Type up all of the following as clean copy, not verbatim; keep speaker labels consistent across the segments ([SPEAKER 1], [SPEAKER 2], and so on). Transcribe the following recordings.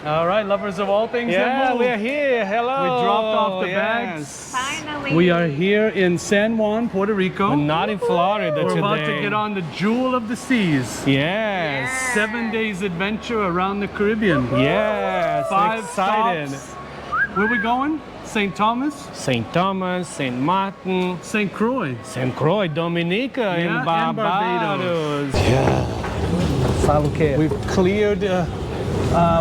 [SPEAKER 1] All right, lovers of all things that
[SPEAKER 2] Yeah,
[SPEAKER 1] move.
[SPEAKER 2] we're here. Hello.
[SPEAKER 1] We dropped off the
[SPEAKER 2] Yes.
[SPEAKER 3] Finally.
[SPEAKER 1] We are here in San Juan, Puerto Rico.
[SPEAKER 2] We're not in Florida
[SPEAKER 1] We're
[SPEAKER 2] today.
[SPEAKER 1] about to get on the jewel of the seas.
[SPEAKER 2] Yes.
[SPEAKER 1] 7 days adventure around the Caribbean.
[SPEAKER 2] Yes.
[SPEAKER 1] 5
[SPEAKER 2] excited.
[SPEAKER 1] stops. Where we going? St. Thomas,
[SPEAKER 2] St. Thomas, St. Maarten,
[SPEAKER 1] St. Croix.
[SPEAKER 2] St. Croix, Dominica,
[SPEAKER 1] Yeah,
[SPEAKER 2] in
[SPEAKER 1] and
[SPEAKER 2] Barbados.
[SPEAKER 1] Barbados.
[SPEAKER 2] Yeah. Falo que.
[SPEAKER 1] We've cleared,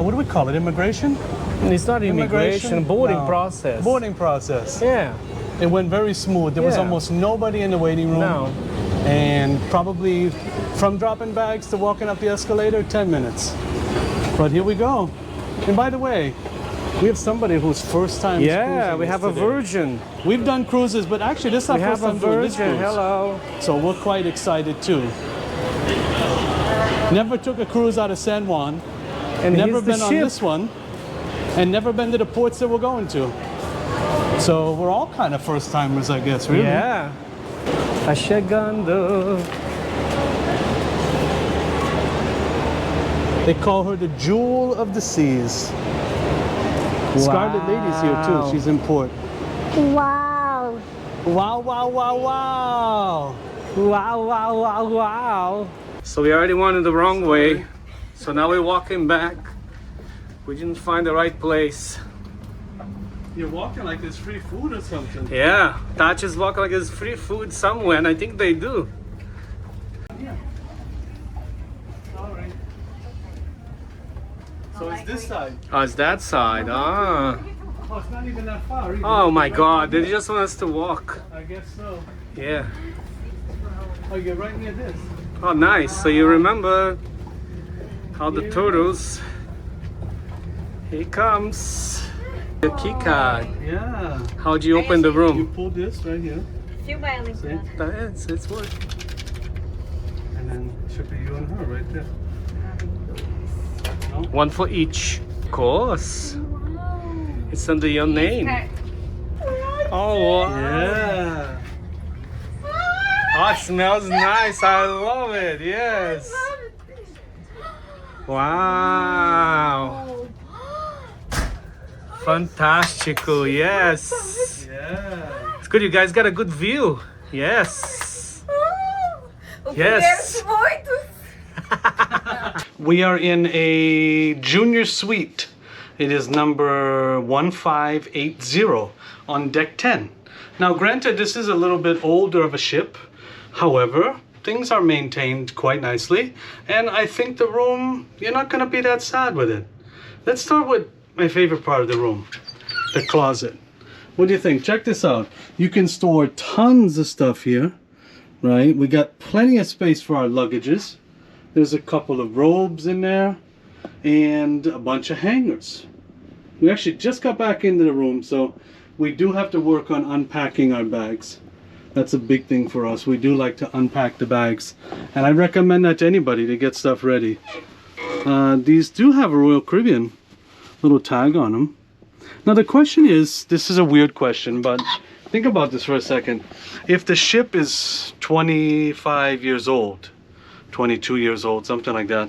[SPEAKER 1] what do we call it? Immigration?
[SPEAKER 2] It's not immigration, boarding
[SPEAKER 1] No.
[SPEAKER 2] process.
[SPEAKER 1] Boarding process.
[SPEAKER 2] Yeah.
[SPEAKER 1] It went very smooth. There was
[SPEAKER 2] Yeah.
[SPEAKER 1] almost nobody in the waiting room.
[SPEAKER 2] No.
[SPEAKER 1] And probably from dropping bags to walking up the escalator, 10 minutes. But here we go. And by the way, we have somebody who's first time
[SPEAKER 2] Yeah,
[SPEAKER 1] cruising
[SPEAKER 2] we have a
[SPEAKER 1] today.
[SPEAKER 2] virgin.
[SPEAKER 1] We've done cruises, but actually this is our
[SPEAKER 2] We
[SPEAKER 1] first
[SPEAKER 2] have a
[SPEAKER 1] time doing this
[SPEAKER 2] virgin.
[SPEAKER 1] cruise.
[SPEAKER 2] Hello.
[SPEAKER 1] So we're quite excited too. Never took a cruise out of San Juan.
[SPEAKER 2] And
[SPEAKER 1] Never
[SPEAKER 2] here's the
[SPEAKER 1] been on
[SPEAKER 2] ship.
[SPEAKER 1] this one. And never been to the ports that we're going to. So we're all kind of first timers, I guess, really.
[SPEAKER 2] Yeah. Tá chegando.
[SPEAKER 1] They call her the jewel of the seas. Scarlet Lady's here too.
[SPEAKER 2] Wow.
[SPEAKER 1] She's in port.
[SPEAKER 3] Wow.
[SPEAKER 1] Wow, wow, wow, wow.
[SPEAKER 2] Wow, wow, wow, wow. So we already went the wrong way. So now we're walking back. We didn't find the right place.
[SPEAKER 1] You're walking like there's free food or something.
[SPEAKER 2] Yeah, Tach is walking like there's free food somewhere, and I think they do.
[SPEAKER 1] Yeah. All right. So it's this side.
[SPEAKER 2] Oh, it's that side. Ah.
[SPEAKER 1] Oh, it's not even that far either.
[SPEAKER 2] Oh my
[SPEAKER 1] Right
[SPEAKER 2] God,
[SPEAKER 1] near
[SPEAKER 2] they just want us to walk.
[SPEAKER 1] I guess so.
[SPEAKER 2] Yeah.
[SPEAKER 1] Oh, you're right near this.
[SPEAKER 2] Oh, nice. So you remember how the turtles. Here he comes. The key card.
[SPEAKER 1] Yeah.
[SPEAKER 2] How'd you open the
[SPEAKER 1] You
[SPEAKER 2] room?
[SPEAKER 1] pull this right here.
[SPEAKER 3] Filma ela entrando.
[SPEAKER 2] It's work.
[SPEAKER 1] And then should be you and her right there. No?
[SPEAKER 2] One for each. Of course. It's under your name. Oh, wow.
[SPEAKER 1] Yeah.
[SPEAKER 2] Oh, it smells nice. I love it. Yes. Wow. Fantastico. Yes.
[SPEAKER 1] Yeah.
[SPEAKER 2] It's good. You guys got a good view. Yes. Yes.
[SPEAKER 1] We are in a junior suite. It is number 1580 on deck 10. Now, granted, this is a little bit older of a ship. However, things are maintained quite nicely. And I think the room, you're not going to be that sad with it. Let's start with my favorite part of the room, the closet. What do you think? Check this out. You can store tons of stuff here, right? We got plenty of space for our luggages. There's a couple of robes in there and a bunch of hangers. We actually just got back into the room, so we do have to work on unpacking our bags. That's a big thing for us. We do like to unpack the bags, and I recommend that to anybody to get stuff ready. These do have a Royal Caribbean little tag on them. Now the question is, this is a weird question, but think about this for a second. If the ship is 25 years old, 22 years old, something like that,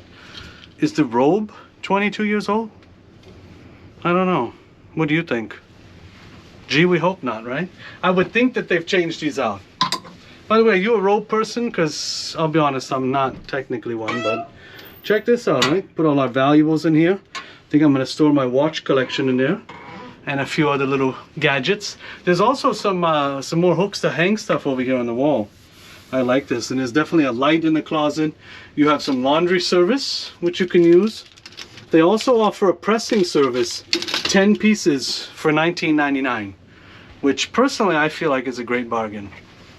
[SPEAKER 1] is the robe 22 years old? I don't know. What do you think? Gee, we hope not, right? I would think that they've changed these out. By the way, are you a robe person? Because I'll be honest, I'm not technically one, but check this out, right? Put all our valuables in here. I think I'm going to store my watch collection in there and a few other little gadgets. There's also some more hooks to hang stuff over here on the wall. I like this, and there's definitely a light in the closet. You have some laundry service, which you can use. They also offer a pressing service, 10 pieces for $19.99, which personally I feel like is a great bargain.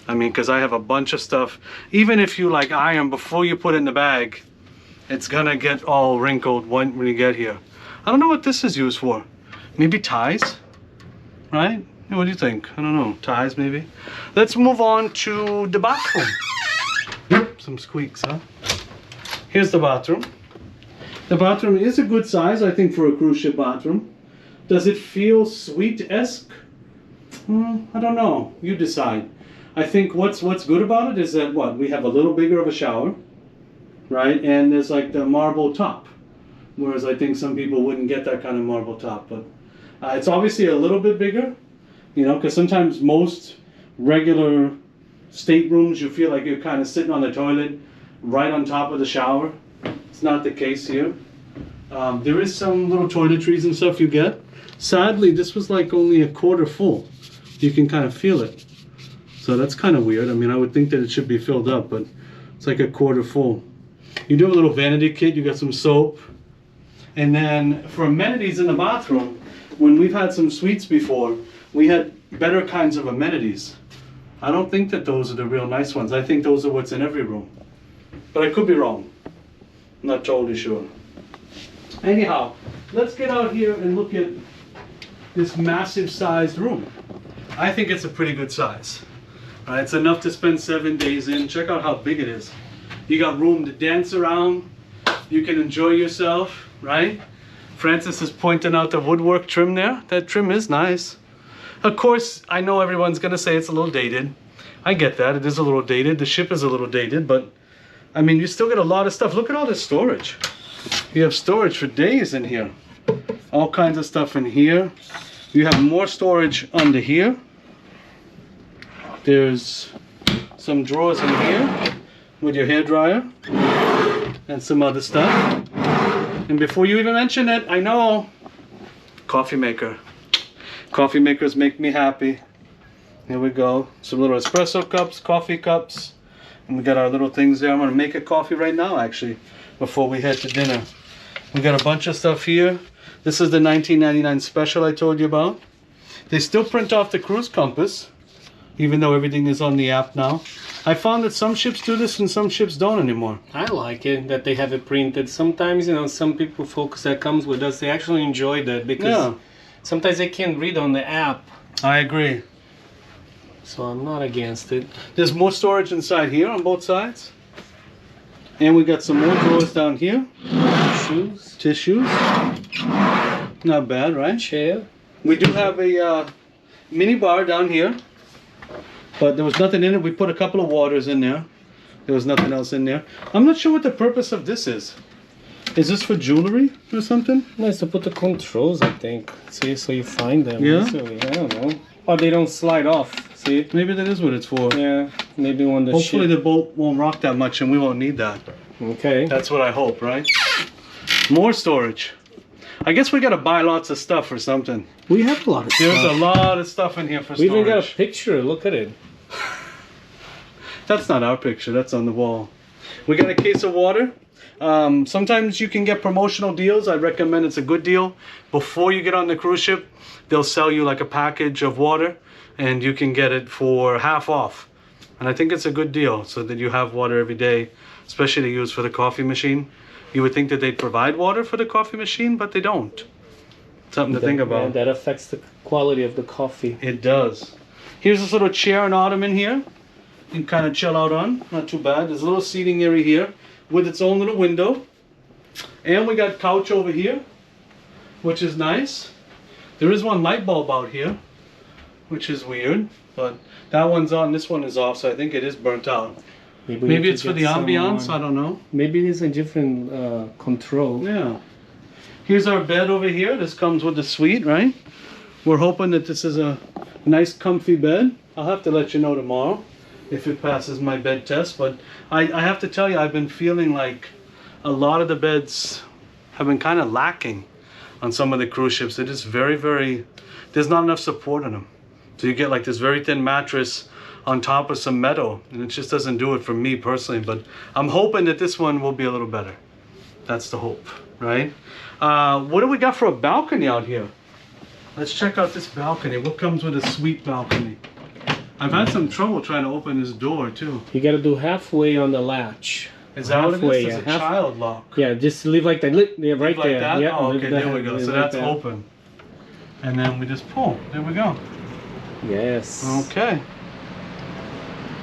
[SPEAKER 1] I mean, because I have a bunch of stuff. Even if you like iron before you put it in the bag, it's gonna get all wrinkled when you get here. I don't know what this is used for. Maybe ties, right? What do you think? I don't know, ties maybe. Let's move on to the bathroom. Some squeaks, huh? Here's the bathroom. The bathroom is a good size, I think, for a cruise ship bathroom. Does it feel suite-esque? I don't know. You decide. I think what's good about it is that we have a little bigger of a shower, right? And there's like the marble top. whereas I think some people wouldn't get that kind of marble top. But it's obviously a little bit bigger, you know, because sometimes most regular staterooms you feel like you're kind of sitting on the toilet right on top of the shower. It's not the case here. There is some little toiletries and stuff you get. Sadly, this was like only a quarter full. You can kind of feel it. So that's kind of weird. I mean, I would think that it should be filled up, but it's like a quarter full. You do have a little vanity kit. You got some soap. And then for amenities in the bathroom, when we've had some suites before, we had better kinds of amenities. I don't think that those are the real nice ones. I think those are what's in every room. But I could be wrong. I'm not totally sure. Anyhow, let's get out here and look at this massive sized room. I think it's a pretty good size. It's enough to spend 7 days in. Check out how big it is. You got room to dance around. You can enjoy yourself, right? Francis is pointing out the woodwork trim there. That trim is nice. Of course, I know everyone's gonna say it's a little dated. I get that, it is a little dated. The ship is a little dated, but I mean, you still get a lot of stuff. Look at all this storage. You have storage for days in here. All kinds of stuff in here. You have more storage under here. There's some drawers in here with your hairdryer and some other stuff. And before you even mention it, I know, coffee maker. Coffee makers make me happy. Here we go. Some little espresso cups, coffee cups. And we got our little things there. I'm gonna make a coffee right now, actually, before we head to dinner. We got a bunch of stuff here. This is the $19.99 special I told you about. They still print off the cruise compass, even though everything is on the app now. I found that some ships do this and some ships don't anymore.
[SPEAKER 2] I like it that they have it printed. Sometimes, you know, some people, folks that comes with us, they actually enjoy that because sometimes they can't read on the app.
[SPEAKER 1] I agree.
[SPEAKER 2] So I'm not against it.
[SPEAKER 1] There's more storage inside here on both sides. And we got some more drawers down here.
[SPEAKER 2] Shoes.
[SPEAKER 1] Tissues. Not bad, right?
[SPEAKER 2] Chair.
[SPEAKER 1] We do have a mini bar down here. But there was nothing in it. We put a couple of waters in there. There was nothing else in there. I'm not sure what the purpose of this is. Is this for jewelry or something?
[SPEAKER 2] No, it's to put the controls, I think. See, so you find them
[SPEAKER 1] Yeah?
[SPEAKER 2] easily. I don't know. Or they don't slide off. See?
[SPEAKER 1] Maybe that is what it's for.
[SPEAKER 2] Yeah, maybe when the
[SPEAKER 1] Hopefully
[SPEAKER 2] ship...
[SPEAKER 1] the boat won't rock that much and we won't need that.
[SPEAKER 2] Okay.
[SPEAKER 1] That's what I hope, right? More storage. I guess we gotta buy lots of stuff or something.
[SPEAKER 2] We have a lot of
[SPEAKER 1] There's
[SPEAKER 2] stuff.
[SPEAKER 1] a lot of stuff in here for
[SPEAKER 2] We
[SPEAKER 1] storage.
[SPEAKER 2] even got a picture. Look at it.
[SPEAKER 1] That's not our picture, that's on the wall. We got a case of water. Sometimes you can get promotional deals. I recommend it's a good deal. Before you get on the cruise ship, they'll sell you like a package of water and you can get it for half off. And I think it's a good deal so that you have water every day, especially to use for the coffee machine. You would think that they'd provide water for the coffee machine, but they don't. Something to think about.
[SPEAKER 2] That affects the quality of the coffee.
[SPEAKER 1] It does. Here's this little chair and ottoman here. You can kind of chill out on. Not too bad. There's a little seating area here with its own little window. And we got couch over here, which is nice. There is one light bulb out here, which is weird. But that one's on, this one is off, so I think it is burnt out. Maybe it's for the ambiance, I don't know.
[SPEAKER 2] Maybe it's a different control.
[SPEAKER 1] Yeah. Here's our bed over here. This comes with the suite, right? We're hoping that this is a nice comfy bed. I'll have to let you know tomorrow if it passes my bed test. But I have to tell you, I've been feeling like a lot of the beds have been kind of lacking on some of the cruise ships. They're just very, there's not enough support on them. So you get like this very thin mattress on top of some metal, and it just doesn't do it for me personally. But I'm hoping that this one will be a little better. That's the hope, right? What do we got for a balcony out here? Let's check out this balcony. What comes with a suite balcony? I've had some trouble trying to open this door too.
[SPEAKER 2] You got to do halfway on the latch.
[SPEAKER 1] Is that
[SPEAKER 2] halfway,
[SPEAKER 1] what it is? It's a child lock.
[SPEAKER 2] Yeah, just leave like that. Yeah, right
[SPEAKER 1] Like
[SPEAKER 2] there.
[SPEAKER 1] that?
[SPEAKER 2] Yeah,
[SPEAKER 1] Oh,
[SPEAKER 2] leave
[SPEAKER 1] okay,
[SPEAKER 2] that-
[SPEAKER 1] there we go. So
[SPEAKER 2] leave
[SPEAKER 1] that's
[SPEAKER 2] that.
[SPEAKER 1] open. And then we just pull. There we go.
[SPEAKER 2] Yes.
[SPEAKER 1] Okay.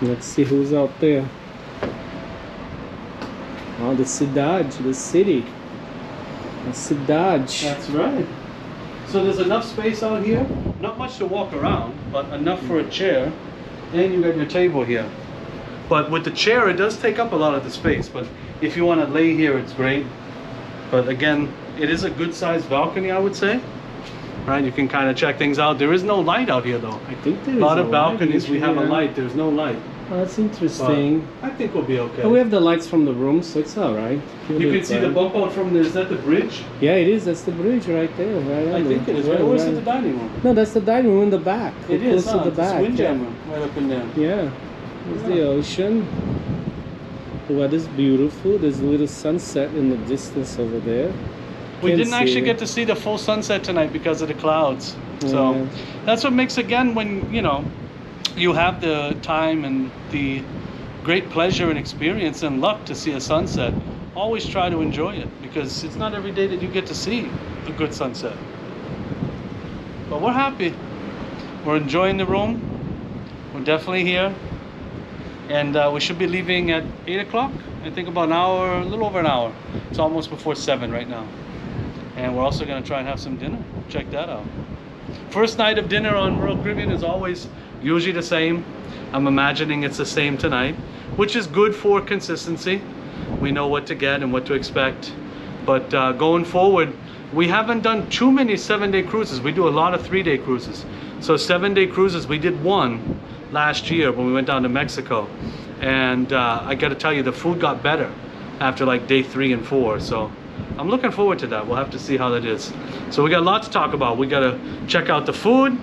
[SPEAKER 2] Let's see who's out there. Oh, the Cidade, the city. The Cidade.
[SPEAKER 1] That's right. So there's enough space out here. Not much to walk around, but enough for a chair. And you got your table here. But with the chair, it does take up a lot of the space. But if you want to lay here, it's great. But again, It is a good sized balcony, I would say. Right, you can kind of check things out. There is no light out here though.
[SPEAKER 2] I think there
[SPEAKER 1] A
[SPEAKER 2] is
[SPEAKER 1] lot of
[SPEAKER 2] light,
[SPEAKER 1] balconies we have a
[SPEAKER 2] yeah.
[SPEAKER 1] light. There's no light.
[SPEAKER 2] Oh, that's interesting.
[SPEAKER 1] But I think we'll be okay.
[SPEAKER 2] Oh, we have the lights from the room, so it's all right.
[SPEAKER 1] You can see the bump out from there. Is that the bridge?
[SPEAKER 2] Yeah, it is. That's the bridge right there. Right
[SPEAKER 1] I think it is. Right? Or is it the dining room?
[SPEAKER 2] No, that's the dining room in the back.
[SPEAKER 1] It
[SPEAKER 2] We're
[SPEAKER 1] is,
[SPEAKER 2] close to the back.
[SPEAKER 1] It's windjammer right up and down.
[SPEAKER 2] Yeah. There's the ocean. The weather's beautiful. There's a little sunset in the distance over there.
[SPEAKER 1] We
[SPEAKER 2] Can't
[SPEAKER 1] didn't
[SPEAKER 2] see
[SPEAKER 1] actually
[SPEAKER 2] it.
[SPEAKER 1] get to see the full sunset tonight because of the clouds. So
[SPEAKER 2] Yeah.
[SPEAKER 1] that's what makes, again, when you have the time and the great pleasure and experience and luck to see a sunset, always try to enjoy it, because it's not every day that you get to see a good sunset. But we're happy. We're enjoying the room. We're definitely here. And we should be leaving at 8 o'clock. I think about an hour, a little over an hour. It's almost before 7 right now. And we're also going to try and have some dinner. Check that out. First night of dinner on Royal Caribbean is always usually the same. I'm imagining it's the same tonight, which is good for consistency. We know what to get and what to expect. But going forward, we haven't done too many 7-day cruises. We do a lot of 3-day cruises. So 7-day cruises, we did one last year when we went down to Mexico. And I got to tell you, the food got better after like day 3 and 4. So I'm looking forward to that. We'll have to see how that is. So we got a lot to talk about. We got to check out the food.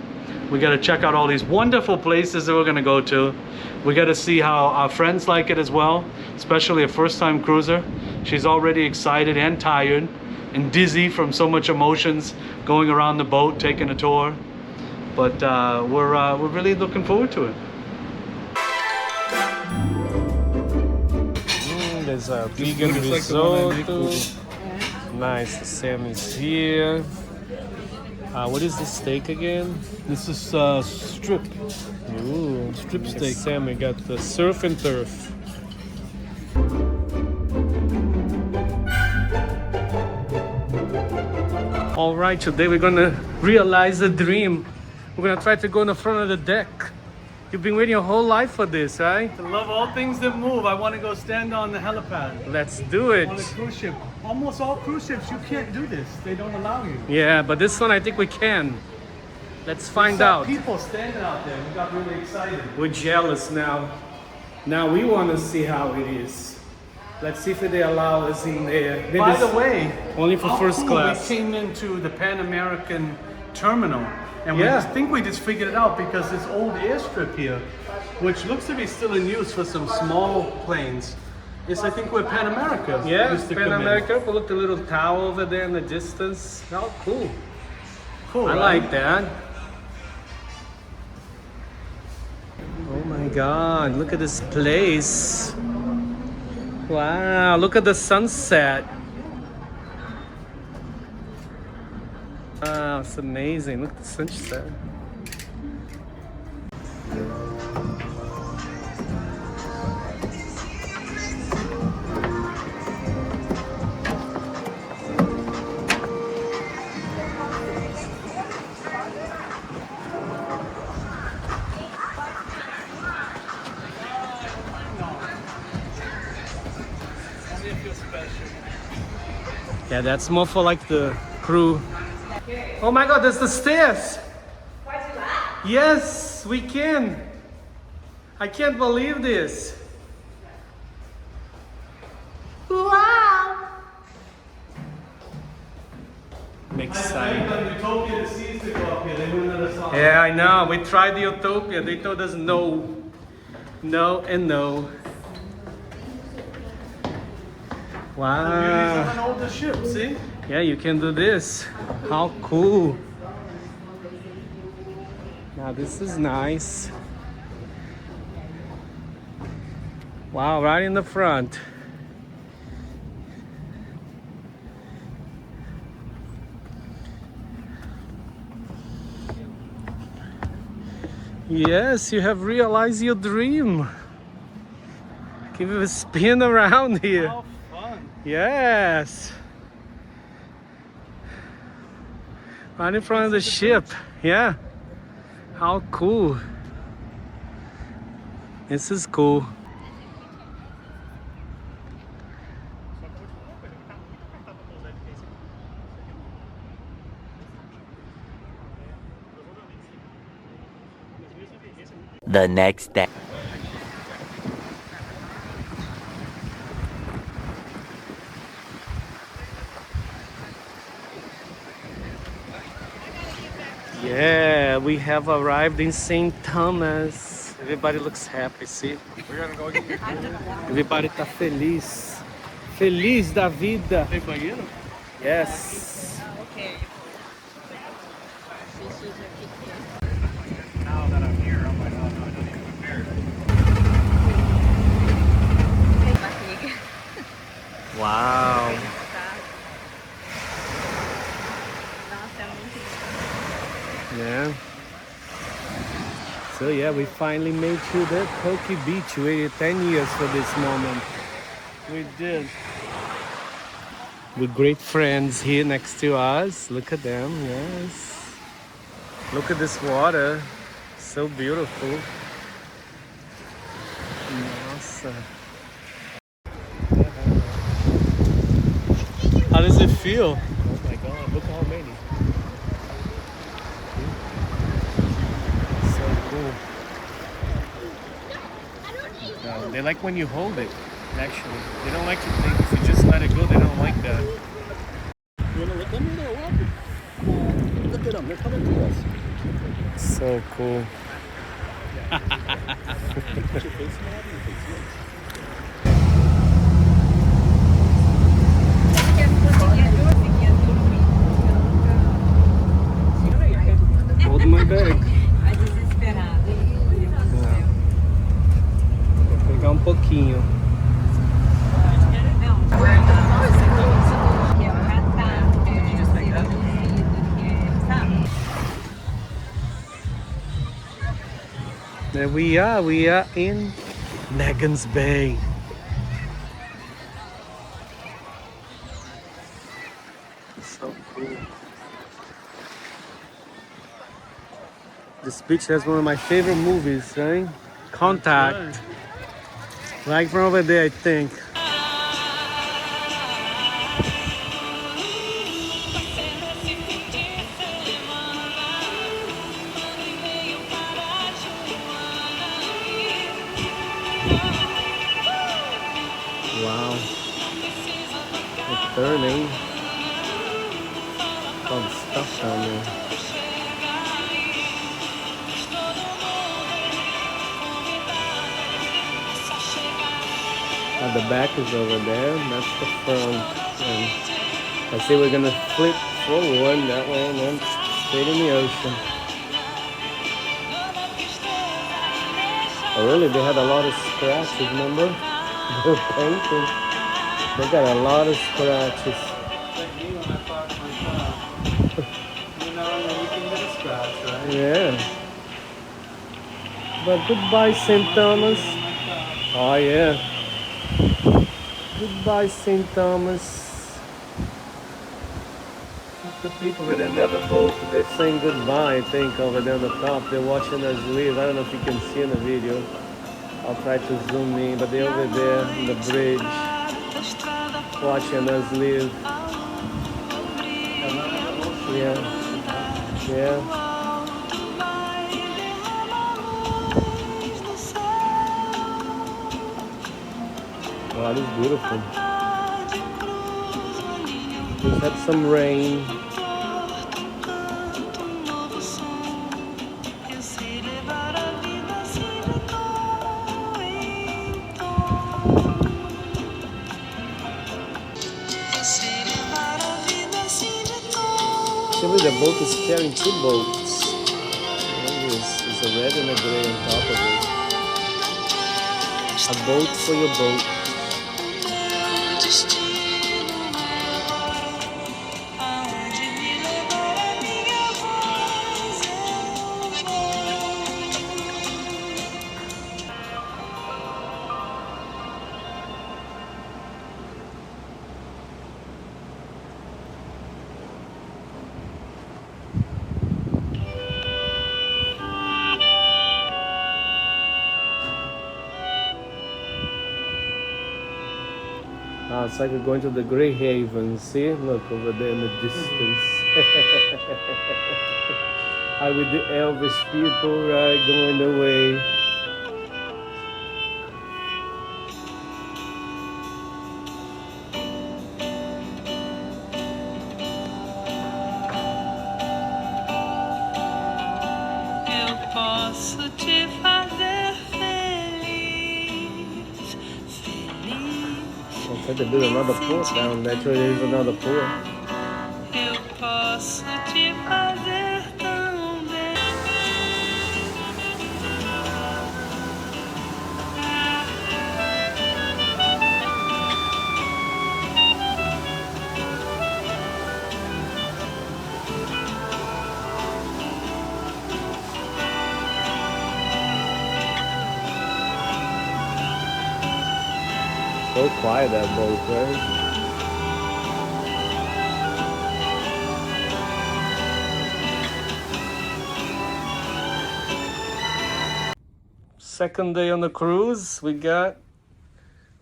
[SPEAKER 1] We got to check out all these wonderful places that we're going to go to. We got to see how our friends like it as well, especially a first-time cruiser. She's already excited and tired and dizzy from so much emotions going around the boat, taking a tour. But we're really looking forward to it.
[SPEAKER 2] There's a vegan risotto. Nice, the salmon's here. What is the steak again?
[SPEAKER 1] This is strip.
[SPEAKER 2] Ooh,
[SPEAKER 1] Strip
[SPEAKER 2] the
[SPEAKER 1] steak.
[SPEAKER 2] salmon. Got the surf and turf. All right, today we're gonna realize the dream. We're gonna try to go in the front of the deck. You've been waiting your whole life for this, right?
[SPEAKER 1] I love all things that move. I want to go stand on the helipad.
[SPEAKER 2] Let's do it.
[SPEAKER 1] On a cruise ship. Almost all cruise ships, you can't do this. They don't allow you.
[SPEAKER 2] Yeah, but this one I think we can. Let's find
[SPEAKER 1] Saw
[SPEAKER 2] out.
[SPEAKER 1] people standing out there. We got really excited.
[SPEAKER 2] We're jealous now. Now we want to see how it is. Let's see if they allow us in there. Maybe
[SPEAKER 1] By
[SPEAKER 2] it's
[SPEAKER 1] the way,
[SPEAKER 2] only for
[SPEAKER 1] how
[SPEAKER 2] first
[SPEAKER 1] cool,
[SPEAKER 2] class.
[SPEAKER 1] we came into the Pan American terminal, and
[SPEAKER 2] Yeah.
[SPEAKER 1] we think we just figured it out because this old airstrip here, which looks to be still in use for some small planes, is I think where Pan America
[SPEAKER 2] Yeah,
[SPEAKER 1] used to
[SPEAKER 2] Pan
[SPEAKER 1] come in.
[SPEAKER 2] America. Look, the little tower over there in the distance. Oh, cool.
[SPEAKER 1] Cool,
[SPEAKER 2] I
[SPEAKER 1] right?
[SPEAKER 2] like that. Oh my God, look at this place. Wow, look at the sunset. Wow, it's amazing. Look at the sunset. Yeah, that's more for like the crew. Oh my God, there's the stairs. Yes, we can. I can't believe this. Wow. I'm excited.
[SPEAKER 1] Utopia, the seas to go up here. They wouldn't let us off.
[SPEAKER 2] Yeah, I know. We tried the Utopia. They told us no. No and no. Wow.
[SPEAKER 1] Beauties of an older ship, see?
[SPEAKER 2] Yeah, you can do this. How cool. Now this is nice. Wow, right in the front. Yes, you have realized your dream. Give it a spin around here.
[SPEAKER 1] How fun.
[SPEAKER 2] Yes. Right in front of the ship. Yeah. How cool. This is cool.
[SPEAKER 4] the next day.
[SPEAKER 2] Yeah, we have arrived in St. Thomas. Everybody looks happy, see? Everybody tá feliz. Feliz da vida.
[SPEAKER 1] Tem banheiro?
[SPEAKER 2] Yes.
[SPEAKER 1] Now that I'm here, I'm like, oh no, I don't even compare.
[SPEAKER 2] Wow.
[SPEAKER 3] Nossa, é muito
[SPEAKER 2] Yeah. So yeah, we finally made to the Coki Beach. We waited 10 years for this moment. We did. With great friends here next to us. Look at them, yes. Look at this water. So beautiful. Nossa.
[SPEAKER 1] How does it feel?
[SPEAKER 2] Oh my God, look how many. So cool. They like when you hold it, actually. They don't like to think if you just let it go, they don't like that.
[SPEAKER 5] You wanna look at me there? What? Look at them, they're coming to us.
[SPEAKER 2] So cool.
[SPEAKER 5] Put your face in that, your face in.
[SPEAKER 2] Hold my bag.
[SPEAKER 3] A desesperada.
[SPEAKER 2] Vou pegar pouquinho.
[SPEAKER 3] Não, que é o catar, que é seduzido, que é, sabe?
[SPEAKER 2] There we are in Nagans Bay. So cool. This beach has one of my favorite movies, right? Contact. Like from over there, I think. Wow. It's turning. All the stuff down there. The back is over there, and that's the front. And I see we're gonna flip forward that way and then straight in the ocean. Oh really, they had a lot of scratches, remember? They were painting. They got a lot of scratches.
[SPEAKER 1] You know, you can get a scratch, right?
[SPEAKER 2] Yeah. But goodbye, St. Thomas. Oh yeah. Goodbye, St. Thomas.
[SPEAKER 1] The people that end up at both.
[SPEAKER 2] They're saying goodbye, I think, over there on the top. They're watching us leave. I don't know if you can see in the video. I'll try to zoom in, but they're over there on the bridge, watching us leave. Yeah. Yeah. Wow, this is beautiful. We've had some rain. Actually, the boat is carrying two boats. There's a red and a gray on top of it. A boat for your boat. Ah, it's like we're going to the Grey Haven. See? Look over there in the distance. Hi, with the Elvis people, right? Going away.
[SPEAKER 1] posso te fazer feliz, feliz.
[SPEAKER 2] Looks like they built another pool down there. Actually, there's another pool.
[SPEAKER 1] Eu posso te fazer tão bem.
[SPEAKER 2] So quiet that boat, right? Second day on the cruise, we got,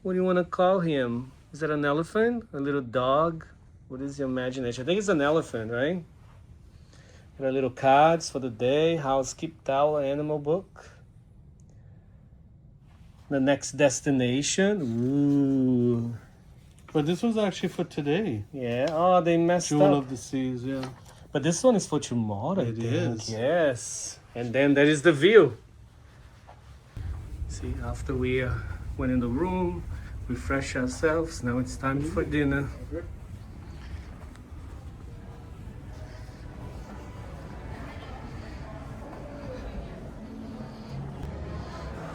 [SPEAKER 2] what do you want to call him? Is that an elephant? A little dog? What is your imagination? I think it's an elephant, right? Got a little cards for the day, house keep towel, animal book. The next destination. Ooh.
[SPEAKER 1] But this was actually for today.
[SPEAKER 2] Yeah. Oh, they messed
[SPEAKER 1] Jewel
[SPEAKER 2] up.
[SPEAKER 1] of the Seas, yeah.
[SPEAKER 2] But this one is for tomorrow, I
[SPEAKER 1] It
[SPEAKER 2] think.
[SPEAKER 1] is.
[SPEAKER 2] Yes. And then there is the view. See, after we went in the room, refresh ourselves, now it's time for dinner.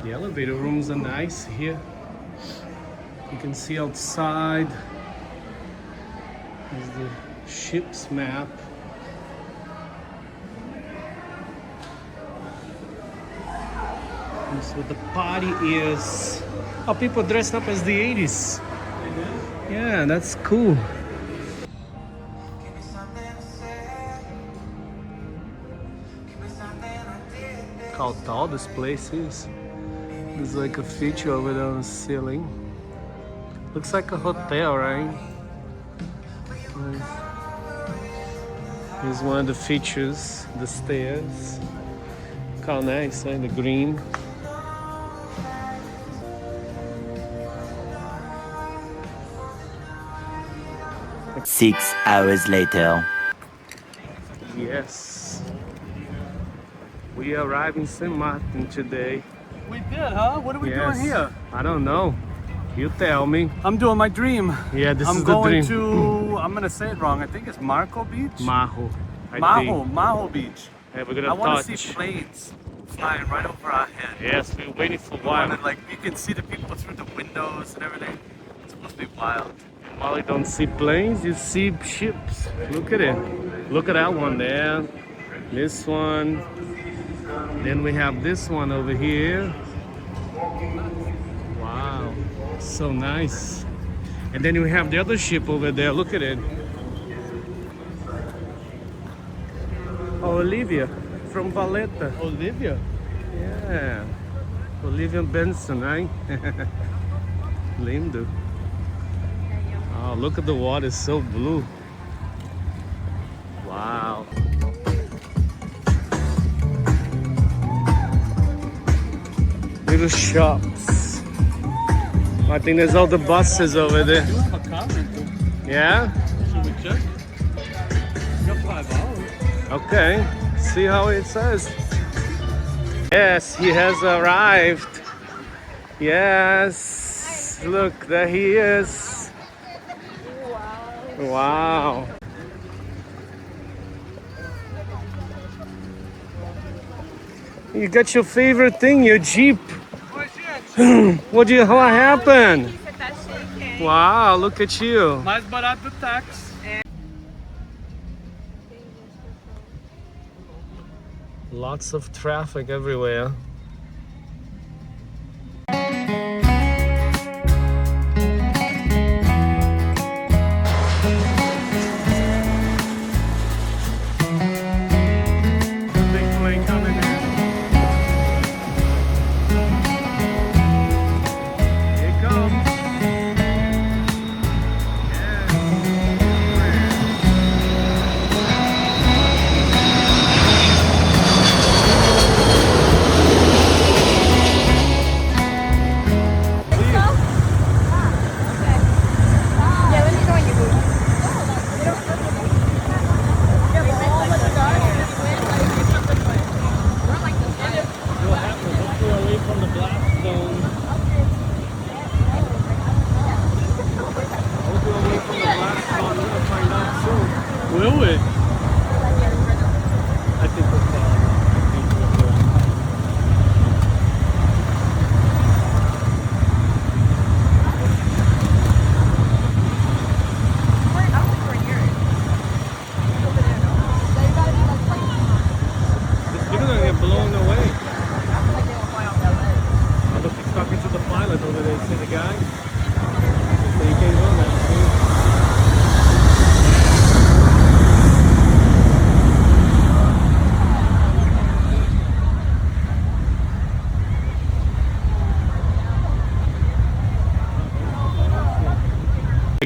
[SPEAKER 2] The elevator rooms are nice here. You can see outside. There's the ship's map. This is what the party is. Oh, people dressed up as the 80s. Yeah, that's cool. Look how tall this place is. There's like a feature over there on the ceiling. Looks like a hotel, right? Here's one of the features, the stairs. Look how nice, right? The green.
[SPEAKER 4] Six hours later.
[SPEAKER 2] Yes. We arrived in St. Maarten today.
[SPEAKER 1] We did, huh? What are we
[SPEAKER 2] Yes.
[SPEAKER 1] doing here?
[SPEAKER 2] I don't know. You tell me.
[SPEAKER 1] I'm doing my dream.
[SPEAKER 2] Yeah, this
[SPEAKER 1] I'm
[SPEAKER 2] is the
[SPEAKER 1] going
[SPEAKER 2] dream.
[SPEAKER 1] to, I'm gonna say it wrong. I think it's Marco Beach?
[SPEAKER 2] Maho. I think.
[SPEAKER 1] Maho Beach.
[SPEAKER 2] Yeah, we're
[SPEAKER 1] I
[SPEAKER 2] gonna
[SPEAKER 1] want to
[SPEAKER 2] touch.
[SPEAKER 1] see planes flying right over our head.
[SPEAKER 2] Yes, we're waiting for a
[SPEAKER 1] I
[SPEAKER 2] while.
[SPEAKER 1] wanna, like, you can see the people through the windows and everything. It's supposed to be wild.
[SPEAKER 2] While you don't see planes, you see ships. Look at it. Look at that one there. This one. Then we have this one over here. Wow, so nice. And then we have the other ship over there. Look at it. Oh, Olivia from Valletta.
[SPEAKER 1] Olivia.
[SPEAKER 2] Yeah. Olivia Benson, right? Lindo. Oh, look at the water, it's so blue. Wow. Little shops. I think there's all the buses over there.
[SPEAKER 1] You have a car rental.
[SPEAKER 2] Yeah?
[SPEAKER 1] Should we check? You got 5 hours.
[SPEAKER 2] Okay. See how it says. Yes, he has arrived. Yes. Look, there he is. Wow. You got your favorite thing, your Jeep. What happened? Wow, look at you.
[SPEAKER 1] Mais barato do táxi.
[SPEAKER 2] Lots of traffic everywhere. Big plane coming in. Here it comes.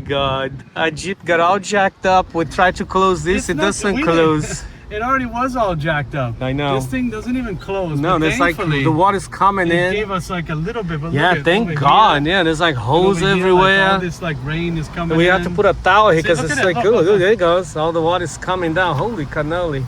[SPEAKER 2] God. Our Jeep got all jacked up. We tried to close this. It doesn't close.
[SPEAKER 1] It already was all jacked up.
[SPEAKER 2] I know.
[SPEAKER 1] This thing doesn't even close.
[SPEAKER 2] No,
[SPEAKER 1] but
[SPEAKER 2] there's like
[SPEAKER 1] thankfully,
[SPEAKER 2] the water's coming
[SPEAKER 1] it
[SPEAKER 2] in.
[SPEAKER 1] gave us like a little bit. But
[SPEAKER 2] Yeah,
[SPEAKER 1] look at
[SPEAKER 2] thank
[SPEAKER 1] over
[SPEAKER 2] God.
[SPEAKER 1] here,
[SPEAKER 2] Yeah, there's like
[SPEAKER 1] and
[SPEAKER 2] holes
[SPEAKER 1] over here,
[SPEAKER 2] everywhere.
[SPEAKER 1] Like all this like rain is coming
[SPEAKER 2] We
[SPEAKER 1] in.
[SPEAKER 2] have to put a towel here
[SPEAKER 1] See,
[SPEAKER 2] because
[SPEAKER 1] look
[SPEAKER 2] it's
[SPEAKER 1] at it.
[SPEAKER 2] like,
[SPEAKER 1] Look,
[SPEAKER 2] oh,
[SPEAKER 1] look,
[SPEAKER 2] look, there it goes. All the water is coming down. Holy cannoli.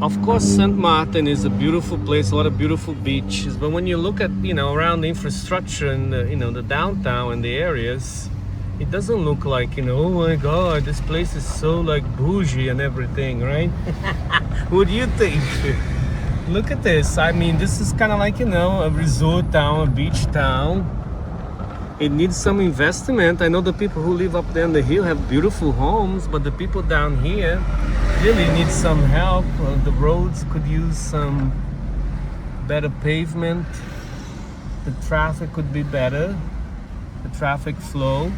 [SPEAKER 2] Of course, St. Maarten is a beautiful place, a lot of beautiful beaches. But when you look at, around the infrastructure and, the downtown and the areas, it doesn't look like, oh my God, this place is so like bougie and everything, right? What do you think? Look at this. I mean, this is kind of like, a resort town, a beach town. It needs some investment. I know the people who live up there on the hill have beautiful homes, but the people down here really need some help. The roads could use some better pavement. The traffic could be better. The traffic flow.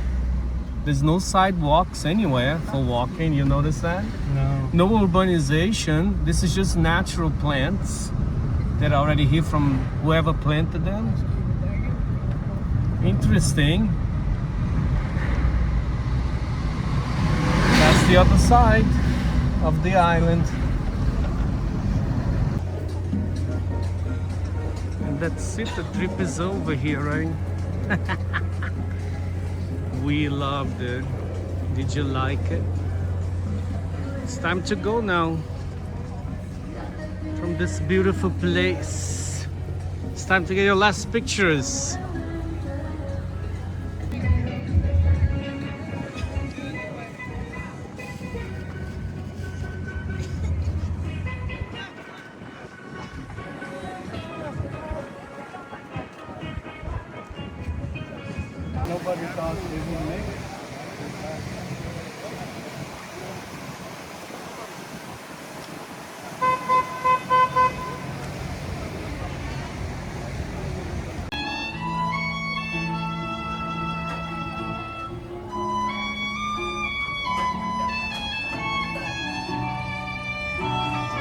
[SPEAKER 2] There's no sidewalks anywhere for walking. You notice that?
[SPEAKER 1] No.
[SPEAKER 2] No urbanization. This is just natural plants that are already here from whoever planted them. Interesting. That's the other side of the island. And that's it, the trip is over here, right? We loved it. Did you like it? It's time to go now from this beautiful place. It's time to get your last pictures.
[SPEAKER 1] Nobody thought they would make it.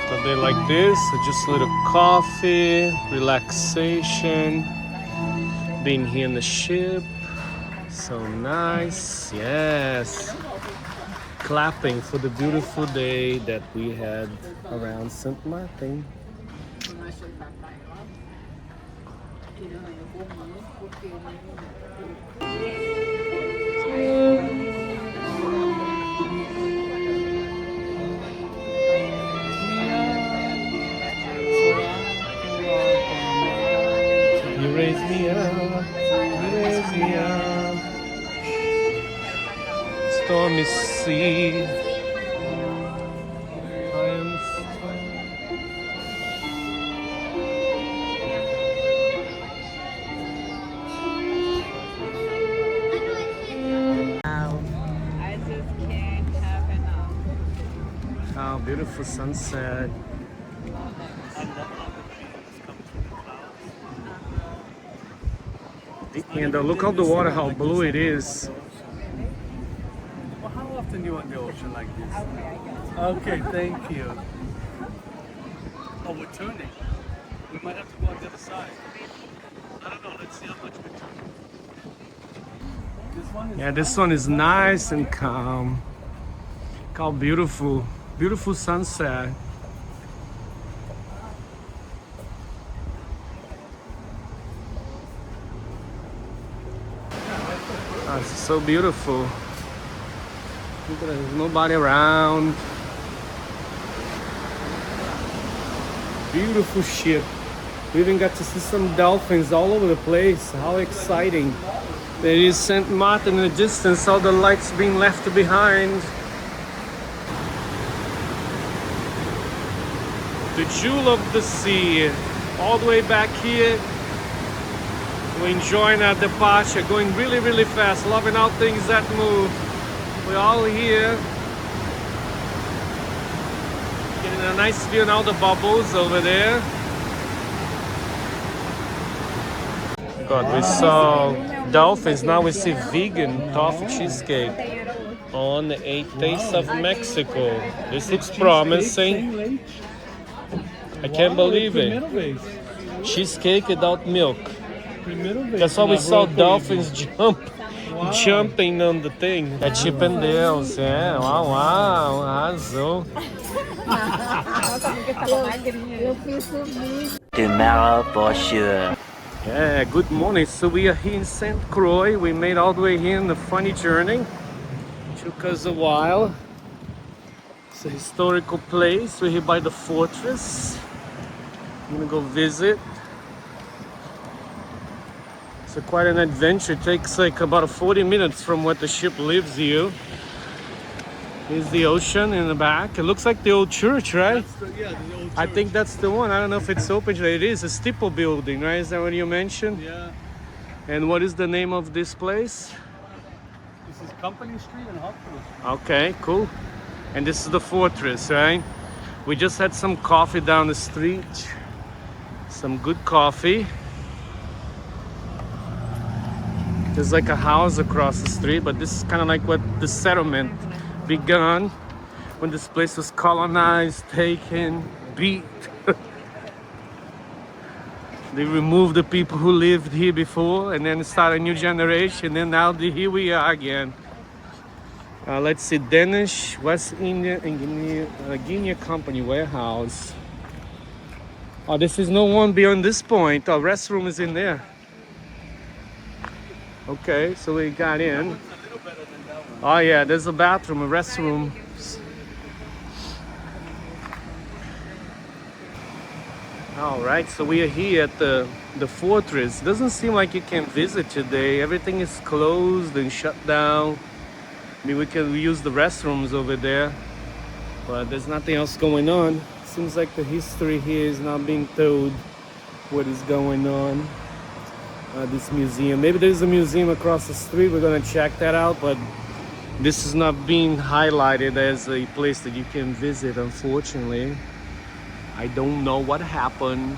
[SPEAKER 2] So they like this, just a little coffee, relaxation, being here in the ship. So nice, yes. Clapping for the beautiful day that we had around St. Maarten. You raise me up, you raise me up. Stormy sea. I am
[SPEAKER 3] I just can't have enough.
[SPEAKER 2] Oh, beautiful sunset. And look at the water, how blue it is.
[SPEAKER 1] Well, how often do you want the ocean like this? Okay, thank you. Oh, we're turning. We might have to go on the other side. I don't know. Let's see how much we turn. This one is.
[SPEAKER 2] Yeah, this one is nice and calm. Look how beautiful, beautiful sunset. Oh, it's so beautiful. Look at that, there's nobody around. Beautiful ship. We even got to see some dolphins all over the place. How exciting. There is St. Maarten in the distance, all the lights being left behind. The jewel of the sea. All the way back here. We're enjoying our departure, going really, really fast, loving all things that move. We're all here. Getting a nice view on all the bubbles over there. God, we saw dolphins, now we see vegan toffee cheesecake on a Taste of Mexico. This looks promising. I can't believe it. cheesecake without milk.
[SPEAKER 1] Primeiro vez.
[SPEAKER 2] That's why we
[SPEAKER 1] Na
[SPEAKER 2] saw
[SPEAKER 1] rua
[SPEAKER 2] dolphins
[SPEAKER 1] Uau.
[SPEAKER 2] jumping on the thing. É Chip and Dale's, é. Uau, uau, arrasou.
[SPEAKER 6] Eu fiz subir.
[SPEAKER 4] Tomorrow for sure.
[SPEAKER 2] Yeah, good morning. So we are here in St. Croix. We made all the way here in the funny journey. Took us a while. It's a historical place. We're here by the fortress. I'm gonna go visit. It's quite an adventure. It takes like about 40 minutes from where the ship leaves you. Here's the ocean in the back. It looks like the old church, right?
[SPEAKER 1] The old church.
[SPEAKER 2] I think that's the one. I don't know if it's open today. It is a steeple building, right? Is that what you mentioned?
[SPEAKER 1] Yeah.
[SPEAKER 2] And what is the name of this place?
[SPEAKER 1] This is Company Street and Hospital.
[SPEAKER 2] Okay, cool. And this is the fortress, right? We just had some coffee down the street. Some good coffee. There's like a house across the street, but this is kind of like what the settlement began when this place was colonized, taken, beat. They removed the people who lived here before and then started a new generation, and now here we are again. Let's see, Danish West India and Guinea Company warehouse. Oh, this is no one beyond this point. Our restroom is in there. Okay, so we got in. Oh yeah, there's a bathroom, a restroom. All right, so we are here at the fortress. Doesn't seem like you can visit today. Everything is closed and shut down. I mean, we can use the restrooms over there, but there's nothing else going on. Seems like the history here is not being told. What is going on? This museum. Maybe there's a museum across the street. We're gonna check that out, but this is not being highlighted as a place that you can visit, unfortunately. I don't know what happened.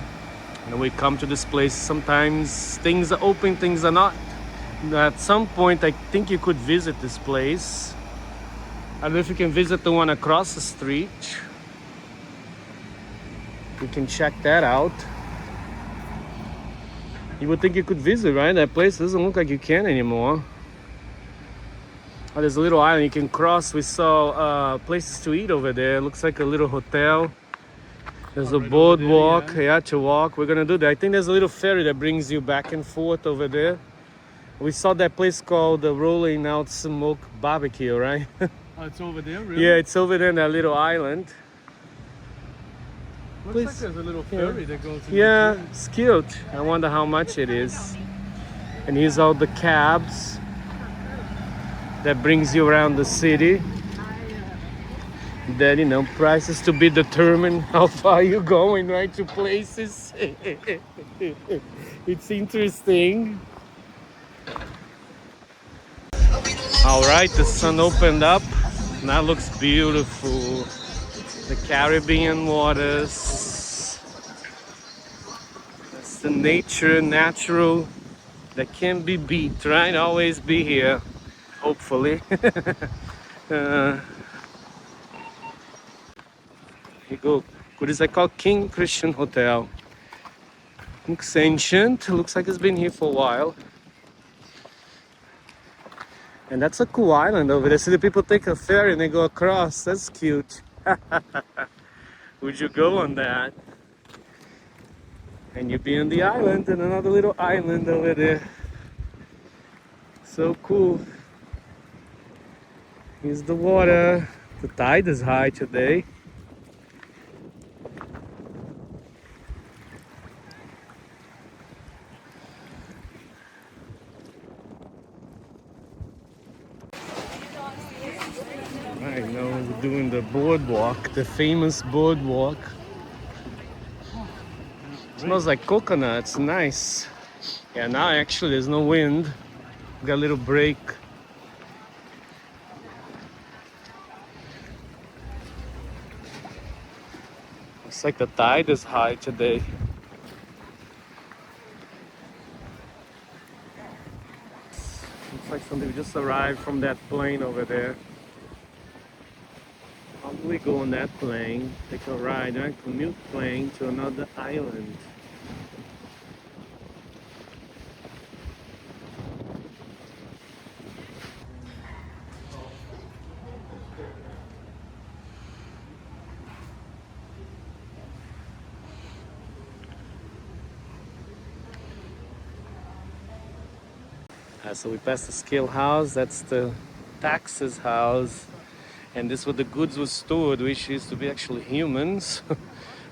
[SPEAKER 2] When we come to this place, sometimes things are open, things are not. At some point, I think you could visit this place. I don't know if you can visit the one across the street. We can check that out. You would think you could visit, right? That place doesn't look like you can anymore. Oh, there's a little island you can cross. We saw places to eat over there. Looks like a little hotel. There's a boardwalk, yeah, to walk. We're gonna do that. I think there's a little ferry that brings you back and forth over there. We saw that place called the Rolling Out Smoke Barbecue, right?
[SPEAKER 1] Oh, it's over there, really?
[SPEAKER 2] Yeah, it's over there in that little island.
[SPEAKER 1] Looks
[SPEAKER 2] Please.
[SPEAKER 1] like there's a little ferry that goes in
[SPEAKER 2] Yeah,
[SPEAKER 1] between.
[SPEAKER 2] it's cute. I wonder how much it is. And here's all the cabs that brings you around the city. Then, you know, prices to be determined how far you're going, right, to places. It's interesting. All right, the sun opened up. That looks beautiful. The Caribbean waters. That's the natural that can be beat, right? Always be here, hopefully. Here you go. What is that called? King Christian Hotel. Looks ancient. Looks like it's been here for a while. And that's a cool island over there. See the people take a ferry and they go across. That's cute. Would you go on that? And you'd be on the island and another little island over there. So cool. Here's the water. The tide is high today. Right now we're doing the boardwalk, the famous boardwalk. Smells like coconuts, nice. Yeah, now actually there's no wind. Got a little break. Looks like the tide is high today. Looks like somebody just arrived from that plane over there. How do we go on that plane? Take a ride, right? Commute plane to another island. So we passed the scale house, that's the taxes house, and this is where the goods were stored, which used to be actually humans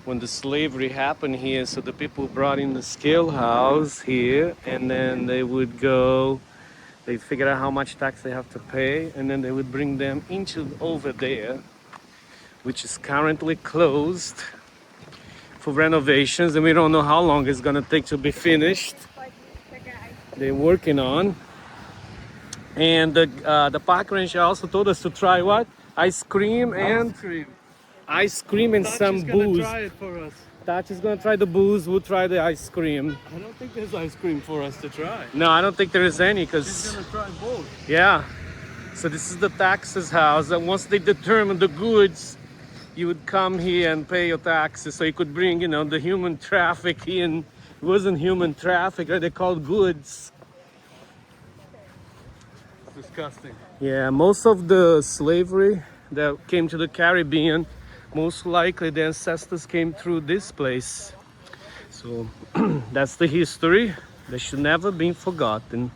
[SPEAKER 2] when the slavery happened here. So the people brought in the scale house here, and then they would go, they figure out how much tax they have to pay, and then they would bring them into over there, which is currently closed for renovations, and we don't know how long it's gonna take to be finished. They're working on. And the park ranger also told us to try what? Ice cream and ice cream and some booze.
[SPEAKER 1] Try it for us.
[SPEAKER 2] Tach is gonna try the booze. We'll try the ice cream.
[SPEAKER 1] I don't think there's ice cream for us to try.
[SPEAKER 2] No, I don't think there is any,
[SPEAKER 1] She's
[SPEAKER 2] cause
[SPEAKER 1] gonna try both.
[SPEAKER 2] yeah. So this is the taxes house. And once they determine the goods, you would come here and pay your taxes. So you could bring, you know, the human traffic in. It wasn't human traffic, right? They called goods.
[SPEAKER 1] Disgusting.
[SPEAKER 2] Yeah, most of the slavery that came to the Caribbean, most likely the ancestors came through this place. So that's the history that should never be forgotten.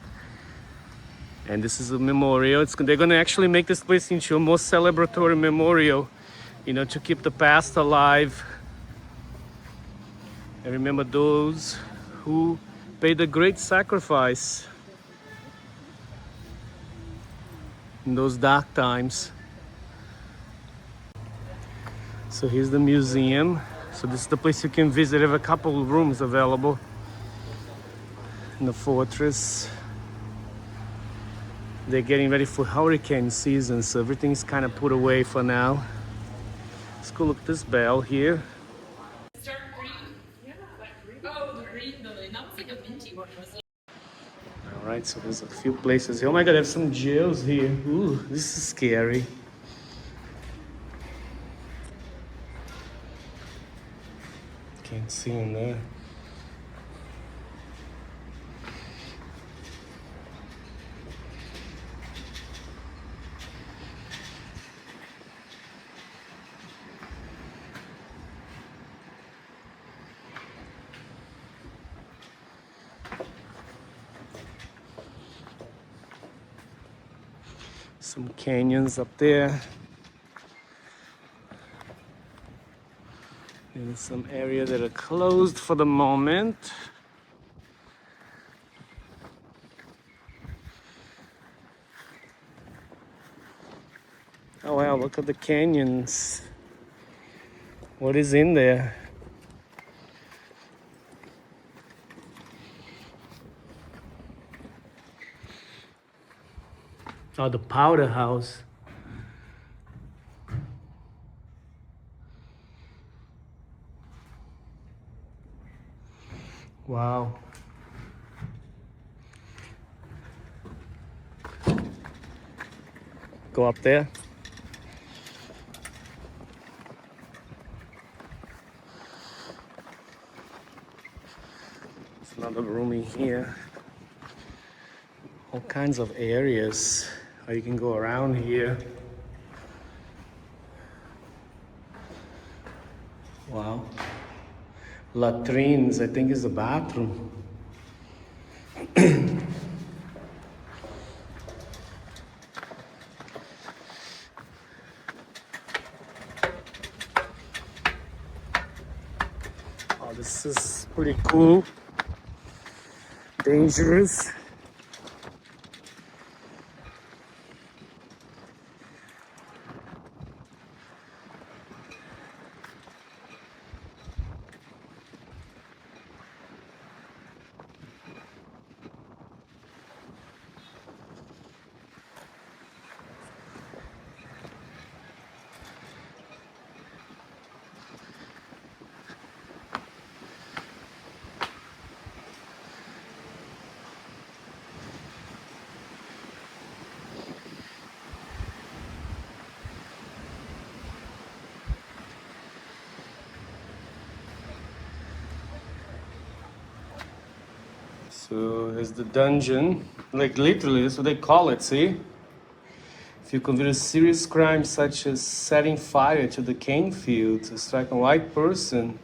[SPEAKER 2] And this is a memorial. They're gonna actually make this place into a more celebratory memorial, you know, to keep the past alive. And remember those who paid a great sacrifice in those dark times. So here's the museum. So this is the place you can visit. They have a couple of rooms available in the fortress. They're getting ready for hurricane season, so everything's kind of put away for now. Let's go look at this bell here.
[SPEAKER 3] Dark green? Yeah, that green. Oh, the green, that was like a minty one, wasn't it?
[SPEAKER 2] All right, so there's a few places here. Oh my God, there's some jails here. Ooh, this is scary. Can't see in there. Some canyons up there. There's some areas that are closed for the moment. Oh wow, look at the canyons. What is in there? Oh, the powder house. Wow. Go up there. There's another room in here. All kinds of areas. You can go around here. Wow. Latrines, I think is a bathroom. Oh, this is pretty cool. Dangerous. So here's the dungeon, like literally that's what they call it, see? If you commit a serious crime such as setting fire to the cane field to strike a white person,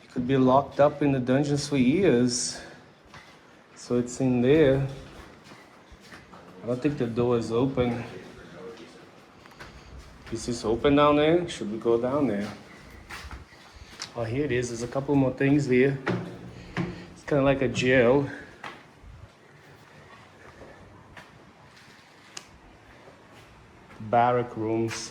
[SPEAKER 2] you could be locked up in the dungeons for years. So it's in there. I don't think the door is open. Is this open down there? Should we go down there? Oh, here it is. There's a couple more things here. It's kind of like a jail. Barrack rooms.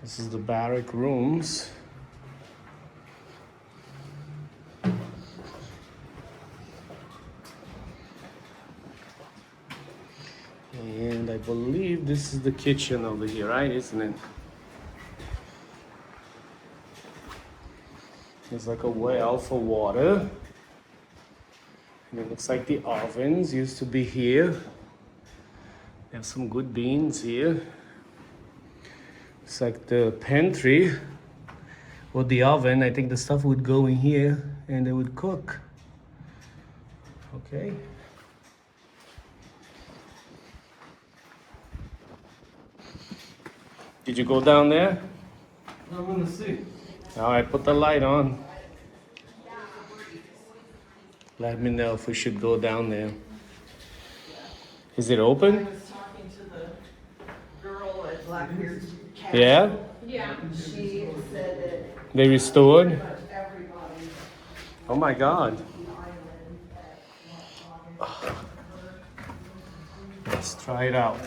[SPEAKER 2] This is the barrack rooms. And I believe this is the kitchen over here, right? Isn't it? There's like a well for water. And it looks like the ovens used to be here. There's some good beans here. It's like the pantry or the oven. I think the stuff would go in here and they would cook. Okay. Did you go down there?
[SPEAKER 1] I'm gonna see.
[SPEAKER 2] All right, put the light on. Let me know if we should go down there. Is it open?
[SPEAKER 6] was talking to the girl at Blackbeard's Cat.
[SPEAKER 2] Yeah?
[SPEAKER 3] Yeah.
[SPEAKER 6] She said that
[SPEAKER 2] They restored?
[SPEAKER 6] pretty much everybody
[SPEAKER 2] Oh my God.
[SPEAKER 6] on the island at
[SPEAKER 2] Let's try it out.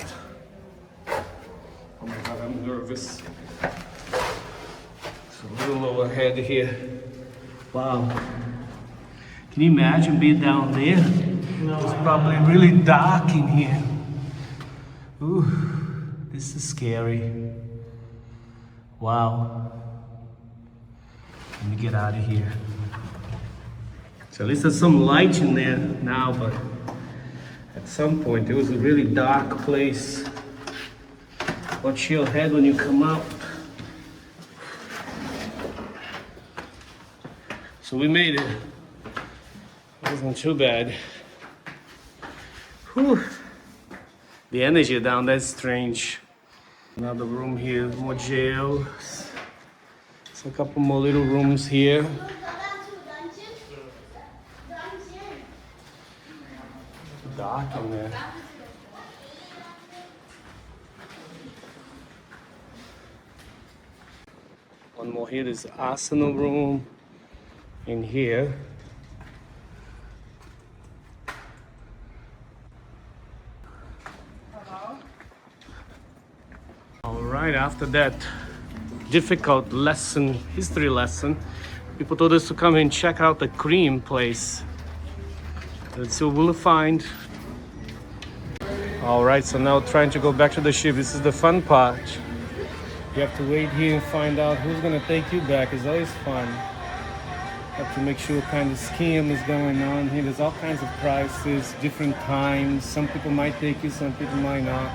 [SPEAKER 2] Oh my God, I'm nervous. It's a little overhead here. Wow. Can you imagine being down there? It's probably really dark in here. Ooh, this is scary. Wow. Let me get out of here. So at least there's some light in there now, but at some point it was a really dark place. Watch your head when you come out. So we made it. It wasn't too bad. Whew. The energy down there is strange. Another room here, more jails. There's a couple more little rooms here. Dark in there. One more here, there's the arsenal room in here. All right, after that difficult lesson, history lesson, people told us to come and check out the cream place. Let's see what we'll find. All right, so now trying to go back to the ship. This is the fun part. You have to wait here and find out who's gonna take you back. It's always fun. Have to make sure what kind of scheme is going on here. There's all kinds of prices, different times. Some people might take you, some people might not.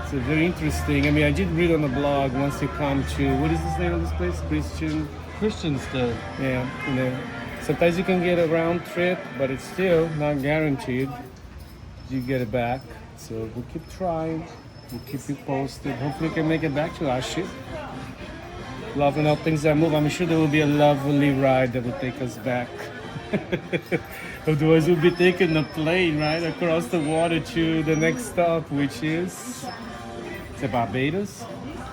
[SPEAKER 2] It's very interesting. I mean, I did read on the blog once you come to, what is this name of this place?
[SPEAKER 1] Christiansted.
[SPEAKER 2] Yeah, you know. Sometimes you can get a round trip, but it's still not guaranteed you get it back. So we'll keep trying. We'll keep you posted. Hopefully we can make it back to our ship. Loving how things are moving. I'm sure there will be a lovely ride that will take us back. Otherwise we'll be taking the plane right across the water to the next stop, which is Barbados.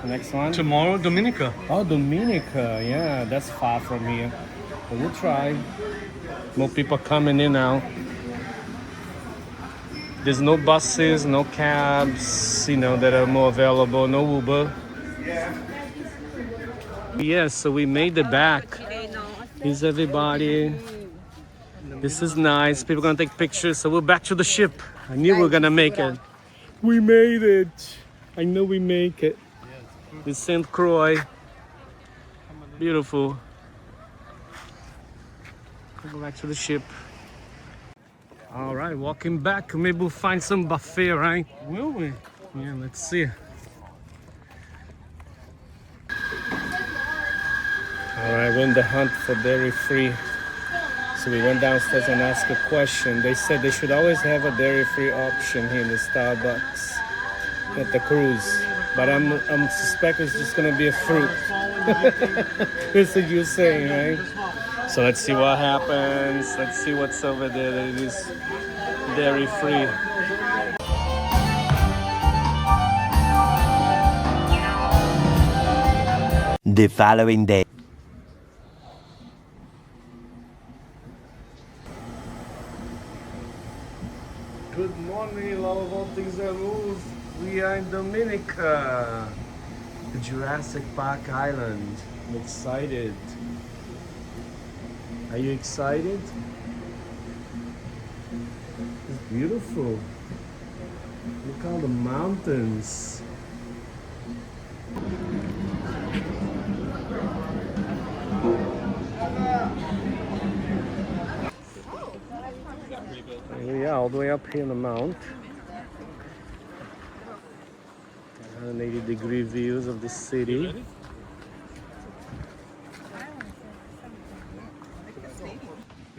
[SPEAKER 2] The next one.
[SPEAKER 1] Tomorrow, Dominica.
[SPEAKER 2] Oh, Dominica. Yeah, that's far from here. But we'll try. More people coming in now. There's no buses, no cabs, you know, that are more available, no Uber. Yes, so we made it back. Here's everybody. This is nice. People are gonna take pictures, so we're back to the ship. I knew we were gonna make it. We made it. I know we make it. It's St. Croix. Beautiful. Go back to the ship. All right, walking back. Maybe we'll find some buffet, right?
[SPEAKER 1] Will we?
[SPEAKER 2] Yeah, let's see. All right, we're in the hunt for dairy-free. So we went downstairs and asked a question. They said they should always have a dairy-free option here in the Starbucks at the cruise. But I'm suspect it's just gonna be a fruit. That's what you're saying, right? So let's see what happens. Let's see what's over there that it is dairy free.
[SPEAKER 4] The following day.
[SPEAKER 2] Good morning, love of all things that move. We are in Dominica, the Jurassic Park Island. I'm excited. Are you excited? It's beautiful. Look all the mountains. Yeah, all the way up here in the mount. 180-degree views of the city.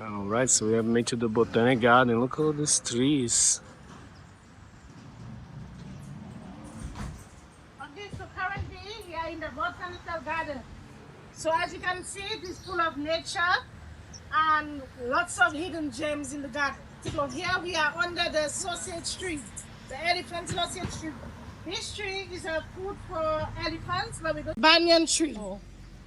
[SPEAKER 2] All right, so we have made to the Botanic Garden. Look at all these trees.
[SPEAKER 7] Okay, so currently we are in the Botanical Garden. So as you can see, it is full of nature and lots of hidden gems in the garden. So here we are under the sausage tree, the elephant sausage tree. This tree is a food for elephants, but we don't banyan tree.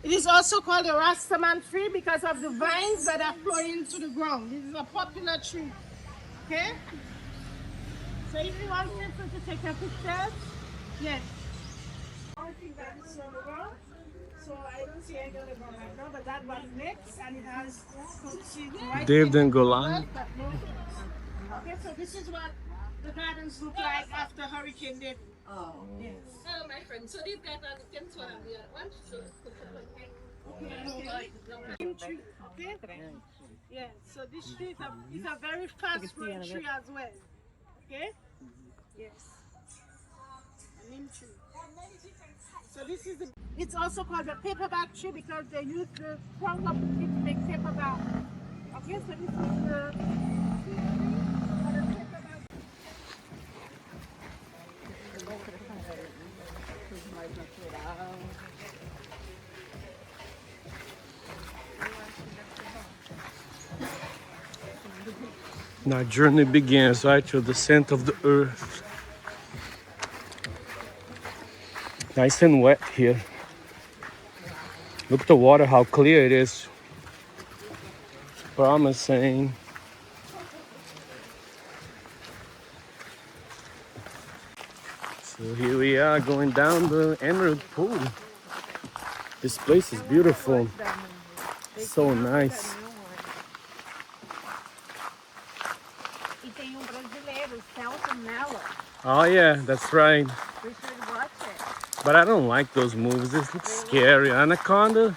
[SPEAKER 7] It is also called the Rastaman tree because of the vines that are flowing to the ground. This is a popular tree. Okay? So if you want people to take a picture, yes. That is on the ground. So I don't see any on the ground right now, but that one next and it has right.
[SPEAKER 2] Dave didn't go live.
[SPEAKER 7] Okay, so this is what the gardens look like after Hurricane David. Oh, yes. Oh, my friend. So they've got on the 10th one and the other one. So, okay. Yeah, so this tree is a very fast growing tree as well. Okay? Yes. A neem tree. So this is it's also called the paperback tree because they use the trunk of the tree to make paperback. Okay, so this is the
[SPEAKER 2] Our journey begins right to the center of the earth. Nice and wet here. Look at the water, how clear it is. Promising. So here we are going down the Emerald Pool. This place is beautiful. So nice. Oh yeah, that's right.
[SPEAKER 7] we should watch it.
[SPEAKER 2] But I don't like those movies. This looks scary. Anaconda.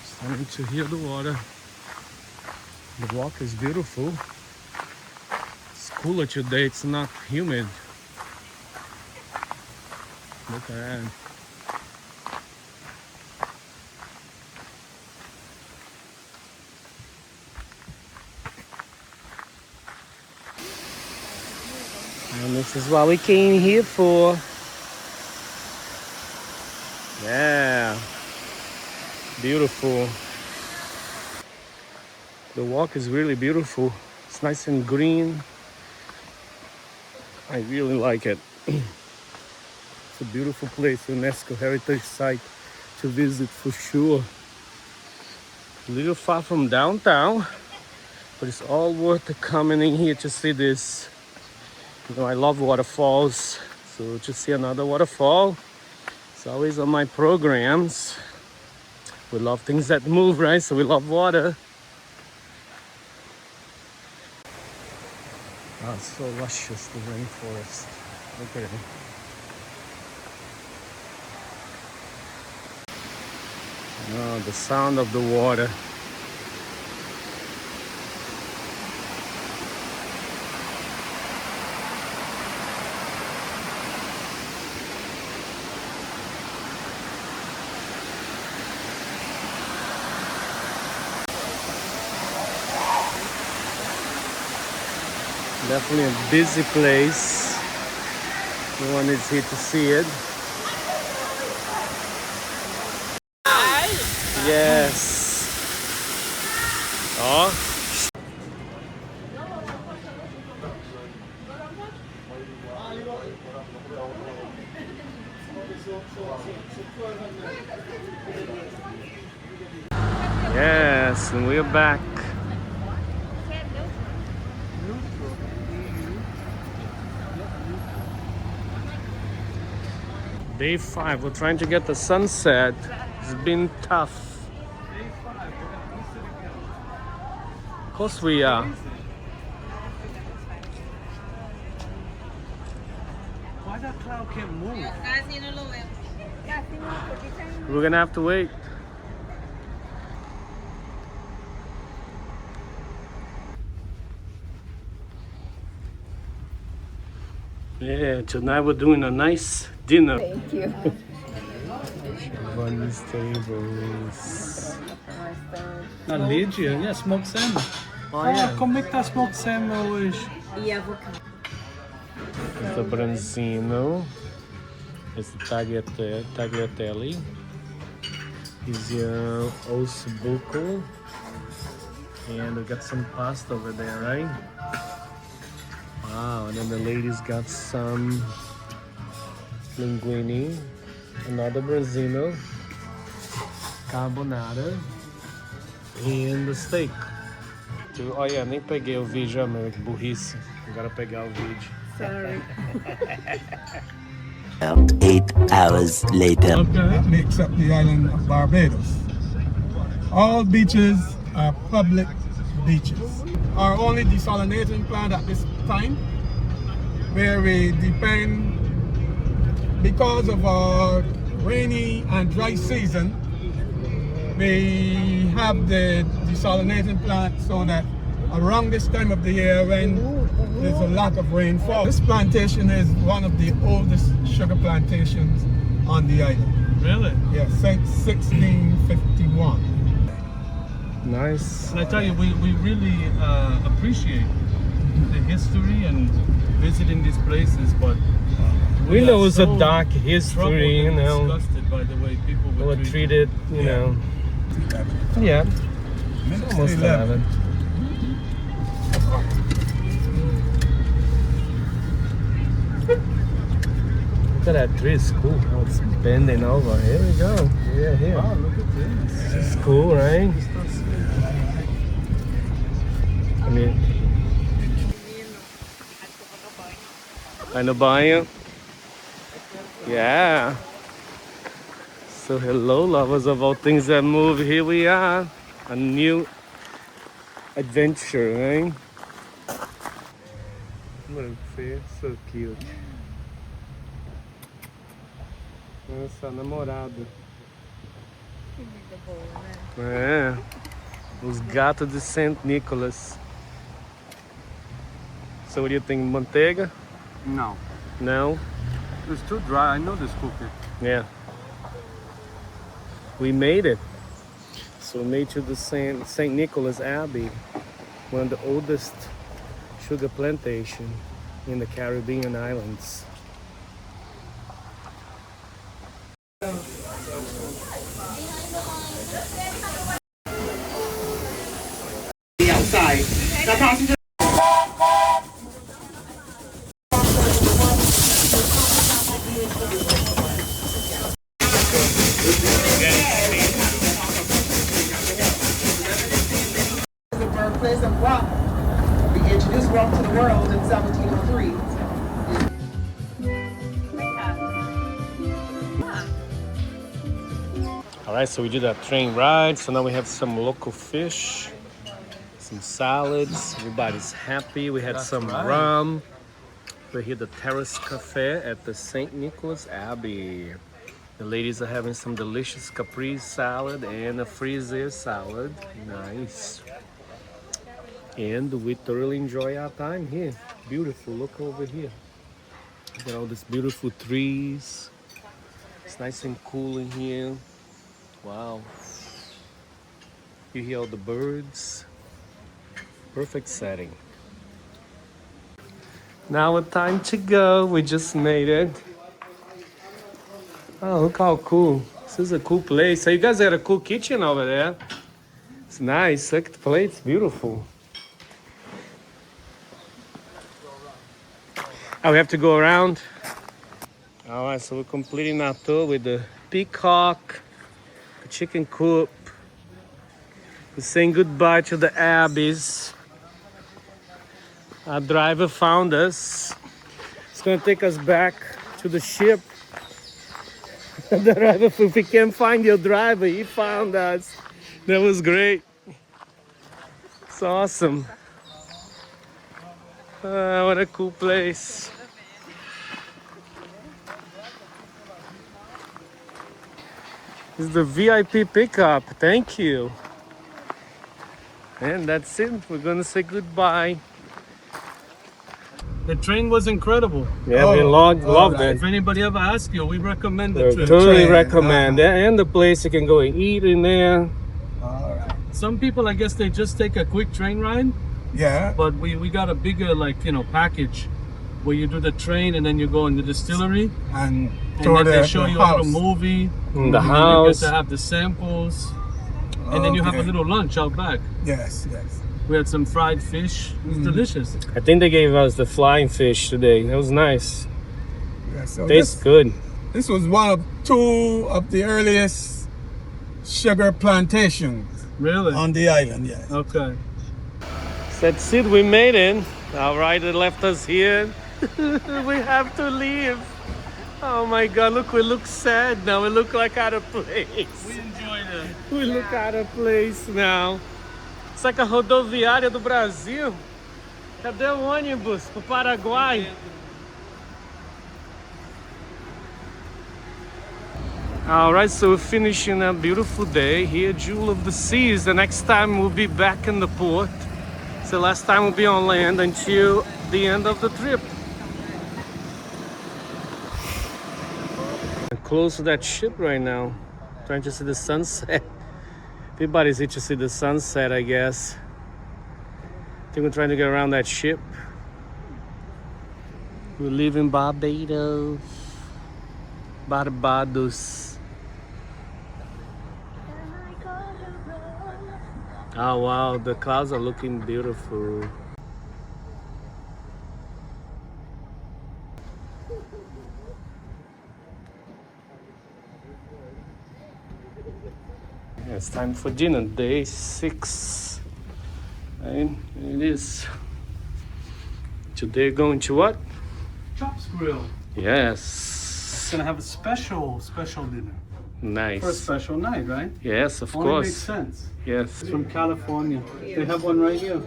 [SPEAKER 2] Starting to hear the water. The walk is beautiful. It's cooler today. It's not humid. Look at that. And this is what we came here for. Yeah. Beautiful. The walk is really beautiful. It's nice and green. I really like it. It's a beautiful place, UNESCO heritage site to visit for sure. A little far from downtown, but it's all worth coming in here to see this. You know, I love waterfalls, so to see another waterfall, it's always on my programs. We love things that move, right? So we love water. Oh, it's so luscious, the rainforest. Look at it. Oh, the sound of the water. Definitely a busy place. No one is here to see it. Yes. Oh. Yes, and we're back. Day 5, we're trying to get the sunset. It's been tough. Of course we are.
[SPEAKER 1] Why that cloud can't move?
[SPEAKER 2] We're gonna have to wait.
[SPEAKER 1] Yeah, tonight we're doing a nice dinner.
[SPEAKER 6] Thank you.
[SPEAKER 2] Bunny's tables.
[SPEAKER 1] Na Lídia, yeah, smoked salmon.
[SPEAKER 2] Oh, yeah.
[SPEAKER 1] Como é que tá smoked salmon hoje?
[SPEAKER 6] E avocado.
[SPEAKER 2] The branzino. It's the tagliatelle. Is your ossobuco. And we got some pasta over there, right? Wow, and then the ladies got some linguine, another branzino, carbonara, and the steak. Oh yeah, nem peguei o vídeo, meu, que burrice. Agora pegar o vídeo.
[SPEAKER 6] Sorry.
[SPEAKER 4] About 8 hours later.
[SPEAKER 5] That makes up the island of Barbados. All beaches are public beaches. Our only desalinating plant at this time, where we depend, because of our rainy and dry season, we have the desalinating plant so that around this time of the year when there's a lot of rainfall. This plantation is one of the oldest sugar plantations on the island.
[SPEAKER 1] Really?
[SPEAKER 5] Yeah, since 1651.
[SPEAKER 2] Nice.
[SPEAKER 1] And I tell you, we really appreciate the history and visiting these places, but
[SPEAKER 2] We
[SPEAKER 1] are
[SPEAKER 2] know it's a
[SPEAKER 1] so
[SPEAKER 2] dark
[SPEAKER 1] troubled
[SPEAKER 2] history, you
[SPEAKER 1] and
[SPEAKER 2] know.
[SPEAKER 1] disgusted by the way people
[SPEAKER 2] We're
[SPEAKER 1] were
[SPEAKER 2] treated, you know. Yeah, almost 11. Look at that tree, it's cool. Oh, it's bending over. Here we go. Yeah, here.
[SPEAKER 1] Wow, look at this.
[SPEAKER 2] It's cool, right? I mean, ano banho? Yeah. So hello, lovers of all things that move. Here we are, a new adventure, right? Look, see, so cute. Nossa, namorado. É, os gatos de St. Nicholas. So what do you think, manteiga?
[SPEAKER 1] No,
[SPEAKER 2] No?
[SPEAKER 1] it's too dry. I know this cookie.
[SPEAKER 2] Yeah. We made it. So we made to the St. Nicholas Abbey, one of the oldest sugar plantation in the Caribbean islands.
[SPEAKER 8] Outside. Now, passenger. The birthplace of rock. We introduced rock to the world in 1703.
[SPEAKER 2] All right, so we did a train ride. So now we have some local fish, some salads. Everybody's happy. We had some rum. We're here at the Terrace Cafe at the St. Nicholas Abbey. The ladies are having some delicious caprese salad and a frisee salad. Nice. And we thoroughly enjoy our time here. Beautiful, look over here. Look at all these beautiful trees. It's nice and cool in here. Wow. You hear all the birds. Perfect setting. Now it's time to go. We just made it. Oh, look how cool. This is a cool place. So you guys got a cool kitchen over there. It's nice. Look at the plates. Beautiful. Oh, we have to go around. All right, so we're completing our tour with the peacock, the chicken coop. We're saying goodbye to the Abbeys. Our driver found us. It's gonna take us back to the ship. The driver, if we can't find your driver, he found us. That was great. It's awesome. What a cool place. This is the VIP pickup. Thank you. And that's it. We're gonna say goodbye.
[SPEAKER 1] The train was incredible.
[SPEAKER 2] Yeah, we loved it.
[SPEAKER 1] If anybody ever asks you, we recommend the
[SPEAKER 2] We
[SPEAKER 1] trip.
[SPEAKER 2] totally recommend it. And the place you can go and eat in there.
[SPEAKER 1] Some people, I guess, they just take a quick train ride.
[SPEAKER 5] Yeah.
[SPEAKER 1] But we got a bigger, like, package where you do the train and then you go in the distillery
[SPEAKER 5] And
[SPEAKER 1] and then they show you a little
[SPEAKER 5] house.
[SPEAKER 1] movie.
[SPEAKER 2] In the
[SPEAKER 1] You
[SPEAKER 2] house.
[SPEAKER 1] get to have the samples. And then you have a
[SPEAKER 5] Okay.
[SPEAKER 1] little lunch out back.
[SPEAKER 5] Yes, yes.
[SPEAKER 1] We had some fried fish. It was delicious.
[SPEAKER 2] I think they gave us the flying fish today. It was nice.
[SPEAKER 5] Yeah, so
[SPEAKER 2] Tastes good.
[SPEAKER 5] this was two of the earliest sugar plantations
[SPEAKER 1] Really?
[SPEAKER 5] on the island, yes.
[SPEAKER 1] Okay.
[SPEAKER 2] That's it, we made it. Our rider left us here. We have to leave. Oh my God, look, we look sad now. We look like out of place.
[SPEAKER 1] We enjoyed it.
[SPEAKER 2] We look out of place now. Isso aqui é a rodoviária do Brasil. Cadê o ônibus pro Paraguai? Alright, so we're finishing a beautiful day here, Jewel of the Seas. The next time we'll be back in the port. So last time we'll be on land until the end of the trip. I'm close to that ship right now, trying to see the sunset. Everybody's here to see the sunset, I guess. I think we're trying to get around that ship. We live in Barbados. Barbados. Oh wow, the clouds are looking beautiful. It's time for dinner, day 6. And it is. Today going to what?
[SPEAKER 1] Chops Grill.
[SPEAKER 2] Yes.
[SPEAKER 1] It's gonna have a special dinner
[SPEAKER 2] Nice.
[SPEAKER 1] for a special night, right?
[SPEAKER 2] Yes, of
[SPEAKER 1] Only
[SPEAKER 2] course.
[SPEAKER 1] makes sense.
[SPEAKER 2] Yes.
[SPEAKER 1] It's from California. They have one right here.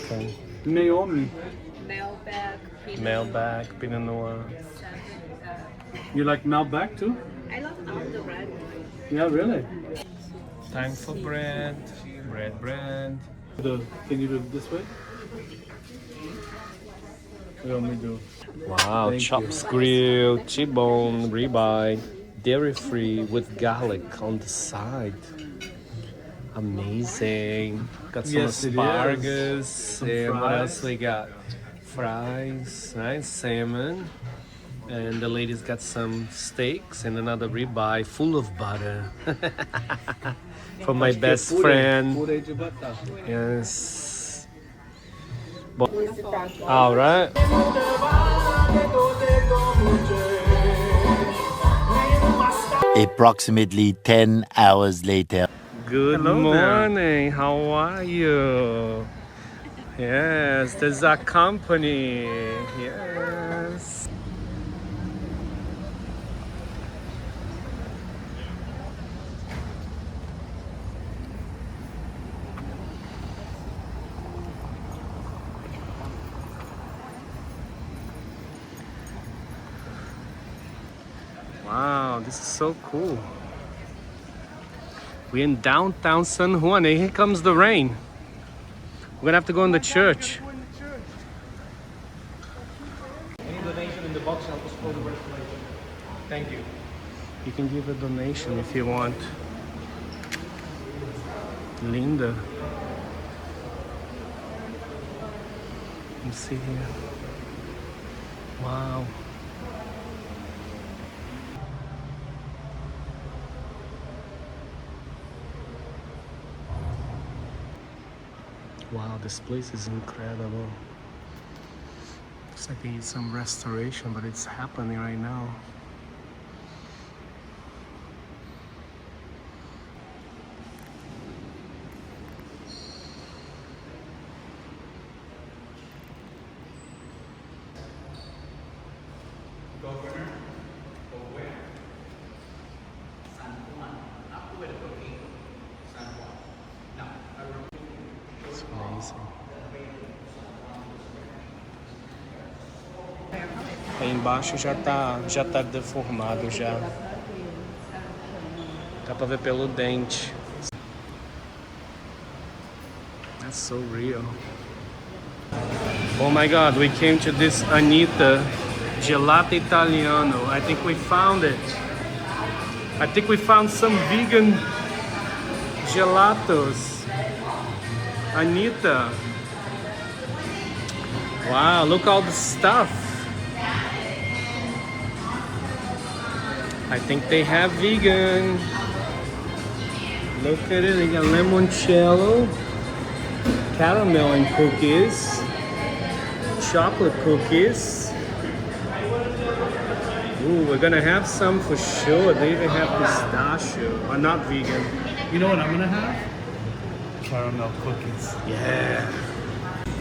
[SPEAKER 2] Okay.
[SPEAKER 1] Naomi.
[SPEAKER 3] Mailbag.
[SPEAKER 2] Mailbag, Pinot Noir.
[SPEAKER 1] You like Malbec too?
[SPEAKER 3] I love all the red.
[SPEAKER 1] Yeah, really.
[SPEAKER 2] Time for bread. Bread.
[SPEAKER 1] Can you do it this way? What do you want me to do?
[SPEAKER 2] Wow,
[SPEAKER 1] Thank
[SPEAKER 2] chops grilled, T-bone, ribeye, dairy-free with garlic on the side. Amazing. Got some
[SPEAKER 1] Yes, it is.
[SPEAKER 2] asparagus.
[SPEAKER 1] Some
[SPEAKER 2] And what
[SPEAKER 1] fries.
[SPEAKER 2] else we got? Fries, nice salmon. And the ladies got some steaks and another ribeye full of butter. For my best friend. Yes. All right.
[SPEAKER 4] Approximately 10 hours later.
[SPEAKER 2] Good
[SPEAKER 1] Hello there.
[SPEAKER 2] morning. How are you? Yes, there's our company. Yes. Wow, this is so cool. We're in downtown San Juan, and here comes the rain. We're gonna have to go in the church. Any donation in the box, help us pull the restoration. Thank you. You can give a donation if you want. Linda. Let me see here. Wow. Wow, this place is incredible. Looks like they need some restoration, but it's happening right now. It's amazing. Aí embaixo já tá deformado já. Dá pra ver pelo dente. That's so real. Oh my God, we came to this Anita Gelato Italiano. I think we found it. I think we found some vegan gelatos. Anita. Wow, look all the stuff. I think they have vegan. Look at it, they got limoncello, caramel and cookies, chocolate cookies. Ooh, we're gonna have some for sure. They even have pistachio, or not vegan.
[SPEAKER 1] You know what I'm gonna have? Caramel cookies.
[SPEAKER 2] Yeah.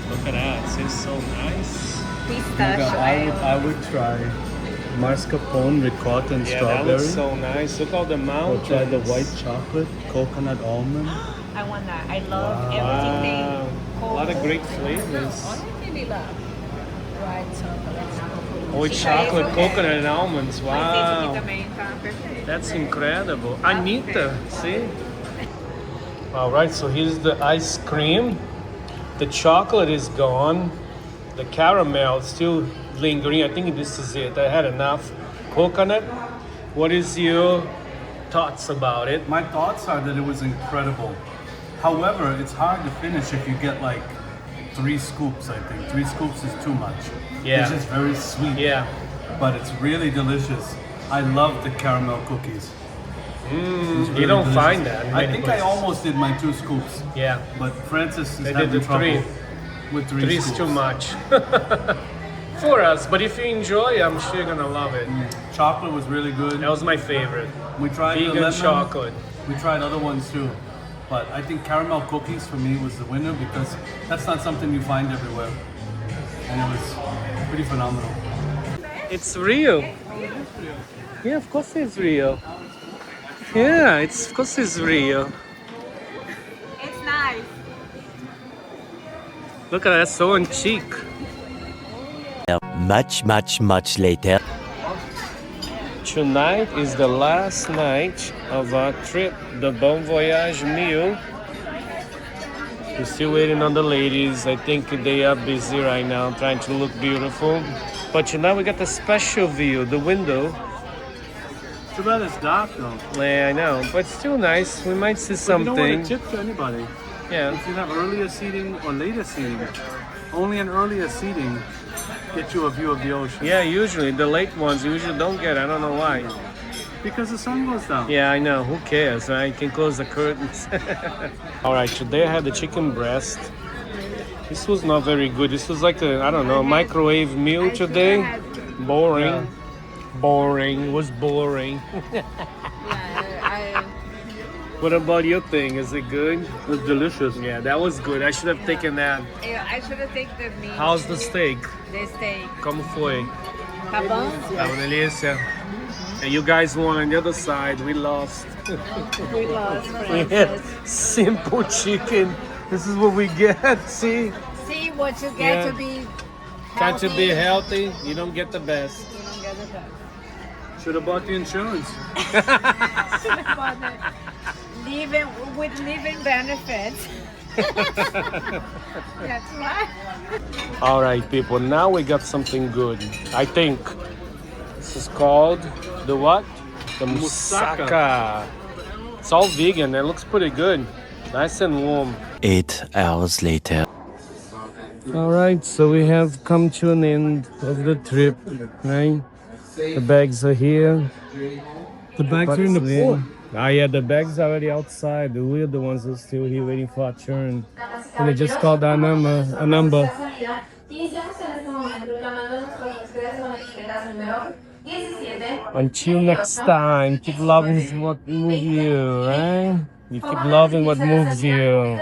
[SPEAKER 2] Look at that, it's so nice.
[SPEAKER 6] Pistachio.
[SPEAKER 1] I would try mascarpone, ricotta, and
[SPEAKER 2] Yeah,
[SPEAKER 1] strawberry.
[SPEAKER 2] that looks so nice. Look all the
[SPEAKER 1] I'll
[SPEAKER 2] mountains.
[SPEAKER 1] try the white chocolate, coconut almond.
[SPEAKER 6] I want that. I love
[SPEAKER 2] Wow.
[SPEAKER 6] everything.
[SPEAKER 2] A lot of great flavors.
[SPEAKER 6] I really love white chocolate.
[SPEAKER 2] Oh, with chocolate, coconut, and almonds. Wow.
[SPEAKER 6] Perfect.
[SPEAKER 2] That's incredible. Anita, see? All right, so here's the ice cream. The chocolate is gone. The caramel is still lingering. I think this is it. I had enough. Coconut. What is your thoughts about it?
[SPEAKER 1] My thoughts are that it was incredible. However, it's hard to finish if you get like 3 scoops, I think. 3 scoops is too much.
[SPEAKER 2] Yeah.
[SPEAKER 1] It's just very sweet.
[SPEAKER 2] Yeah.
[SPEAKER 1] But it's really delicious. I love the caramel cookies. It's
[SPEAKER 2] You
[SPEAKER 1] really
[SPEAKER 2] don't
[SPEAKER 1] delicious.
[SPEAKER 2] find that in
[SPEAKER 1] I
[SPEAKER 2] many
[SPEAKER 1] think
[SPEAKER 2] places.
[SPEAKER 1] I almost did my 2 scoops.
[SPEAKER 2] Yeah.
[SPEAKER 1] But Francis is
[SPEAKER 2] They did
[SPEAKER 1] having
[SPEAKER 2] the
[SPEAKER 1] trouble
[SPEAKER 2] 3.
[SPEAKER 1] with 3
[SPEAKER 2] 3
[SPEAKER 1] scoops.
[SPEAKER 2] is too much. For us, but if you enjoy, I'm sure you're gonna love it.
[SPEAKER 1] Chocolate was really good.
[SPEAKER 2] That was my favorite.
[SPEAKER 1] We tried the
[SPEAKER 2] Vegan
[SPEAKER 1] lemon.
[SPEAKER 2] chocolate.
[SPEAKER 1] We tried other ones too. But I think caramel cookies for me was the winner because that's not something you find everywhere. And it was pretty phenomenal.
[SPEAKER 2] It's real. Yeah, of course it's real. Yeah, of course it's real.
[SPEAKER 6] It's nice.
[SPEAKER 2] Look at that, so on cheek.
[SPEAKER 4] Much later.
[SPEAKER 2] Tonight is the last night of our trip, the Bon Voyage meal. We're still waiting on the ladies. I think they are busy right now, trying to look beautiful. But tonight we got the special view, the window.
[SPEAKER 1] Too bad it's dark though.
[SPEAKER 2] Yeah, I know, but still nice. We might see
[SPEAKER 1] But you don't
[SPEAKER 2] something.
[SPEAKER 1] want to tip to anybody.
[SPEAKER 2] Yeah.
[SPEAKER 1] If you have earlier seating or later seating, only an earlier seating gets you a view of the ocean.
[SPEAKER 2] Yeah, usually the late ones usually don't get. I don't know why.
[SPEAKER 1] Because the sun goes down.
[SPEAKER 2] Yeah, I know. Who cares, right? You can close the curtains. All right, today I had the chicken breast. This was not very good. This was like a, I don't know, microwave meal today. Boring. Boring. It was boring. What about your thing? Is it good?
[SPEAKER 1] It was delicious.
[SPEAKER 2] Yeah, that was good. I should have taken that.
[SPEAKER 6] I should have taken the meat.
[SPEAKER 2] How's the steak?
[SPEAKER 6] The steak.
[SPEAKER 2] Como foi?
[SPEAKER 6] Tá bom?
[SPEAKER 2] Tá uma delícia. And you guys won on the other side. We lost.
[SPEAKER 6] We lost,
[SPEAKER 2] We had simple chicken. This is what we get. See?
[SPEAKER 6] See what you get
[SPEAKER 2] Yeah.
[SPEAKER 6] to be
[SPEAKER 2] Trying
[SPEAKER 6] healthy.
[SPEAKER 2] to be healthy, you don't get the best.
[SPEAKER 6] You don't get the best.
[SPEAKER 1] Should have bought the insurance.
[SPEAKER 6] Living with living benefits. That's right.
[SPEAKER 2] All right, people. Now we got something good. I think this is called the what? The moussaka. It's all vegan. It looks pretty good. Nice and warm.
[SPEAKER 4] 8 hours later.
[SPEAKER 2] Alright, so we have come to an end of the trip, right? The bags are here.
[SPEAKER 1] The bags are in the pool.
[SPEAKER 2] Ah, yeah, the bags are already outside. The weird ones are still here waiting for our turn. And they just called our number. Until next time, keep loving what moves you, right? You keep loving what moves you.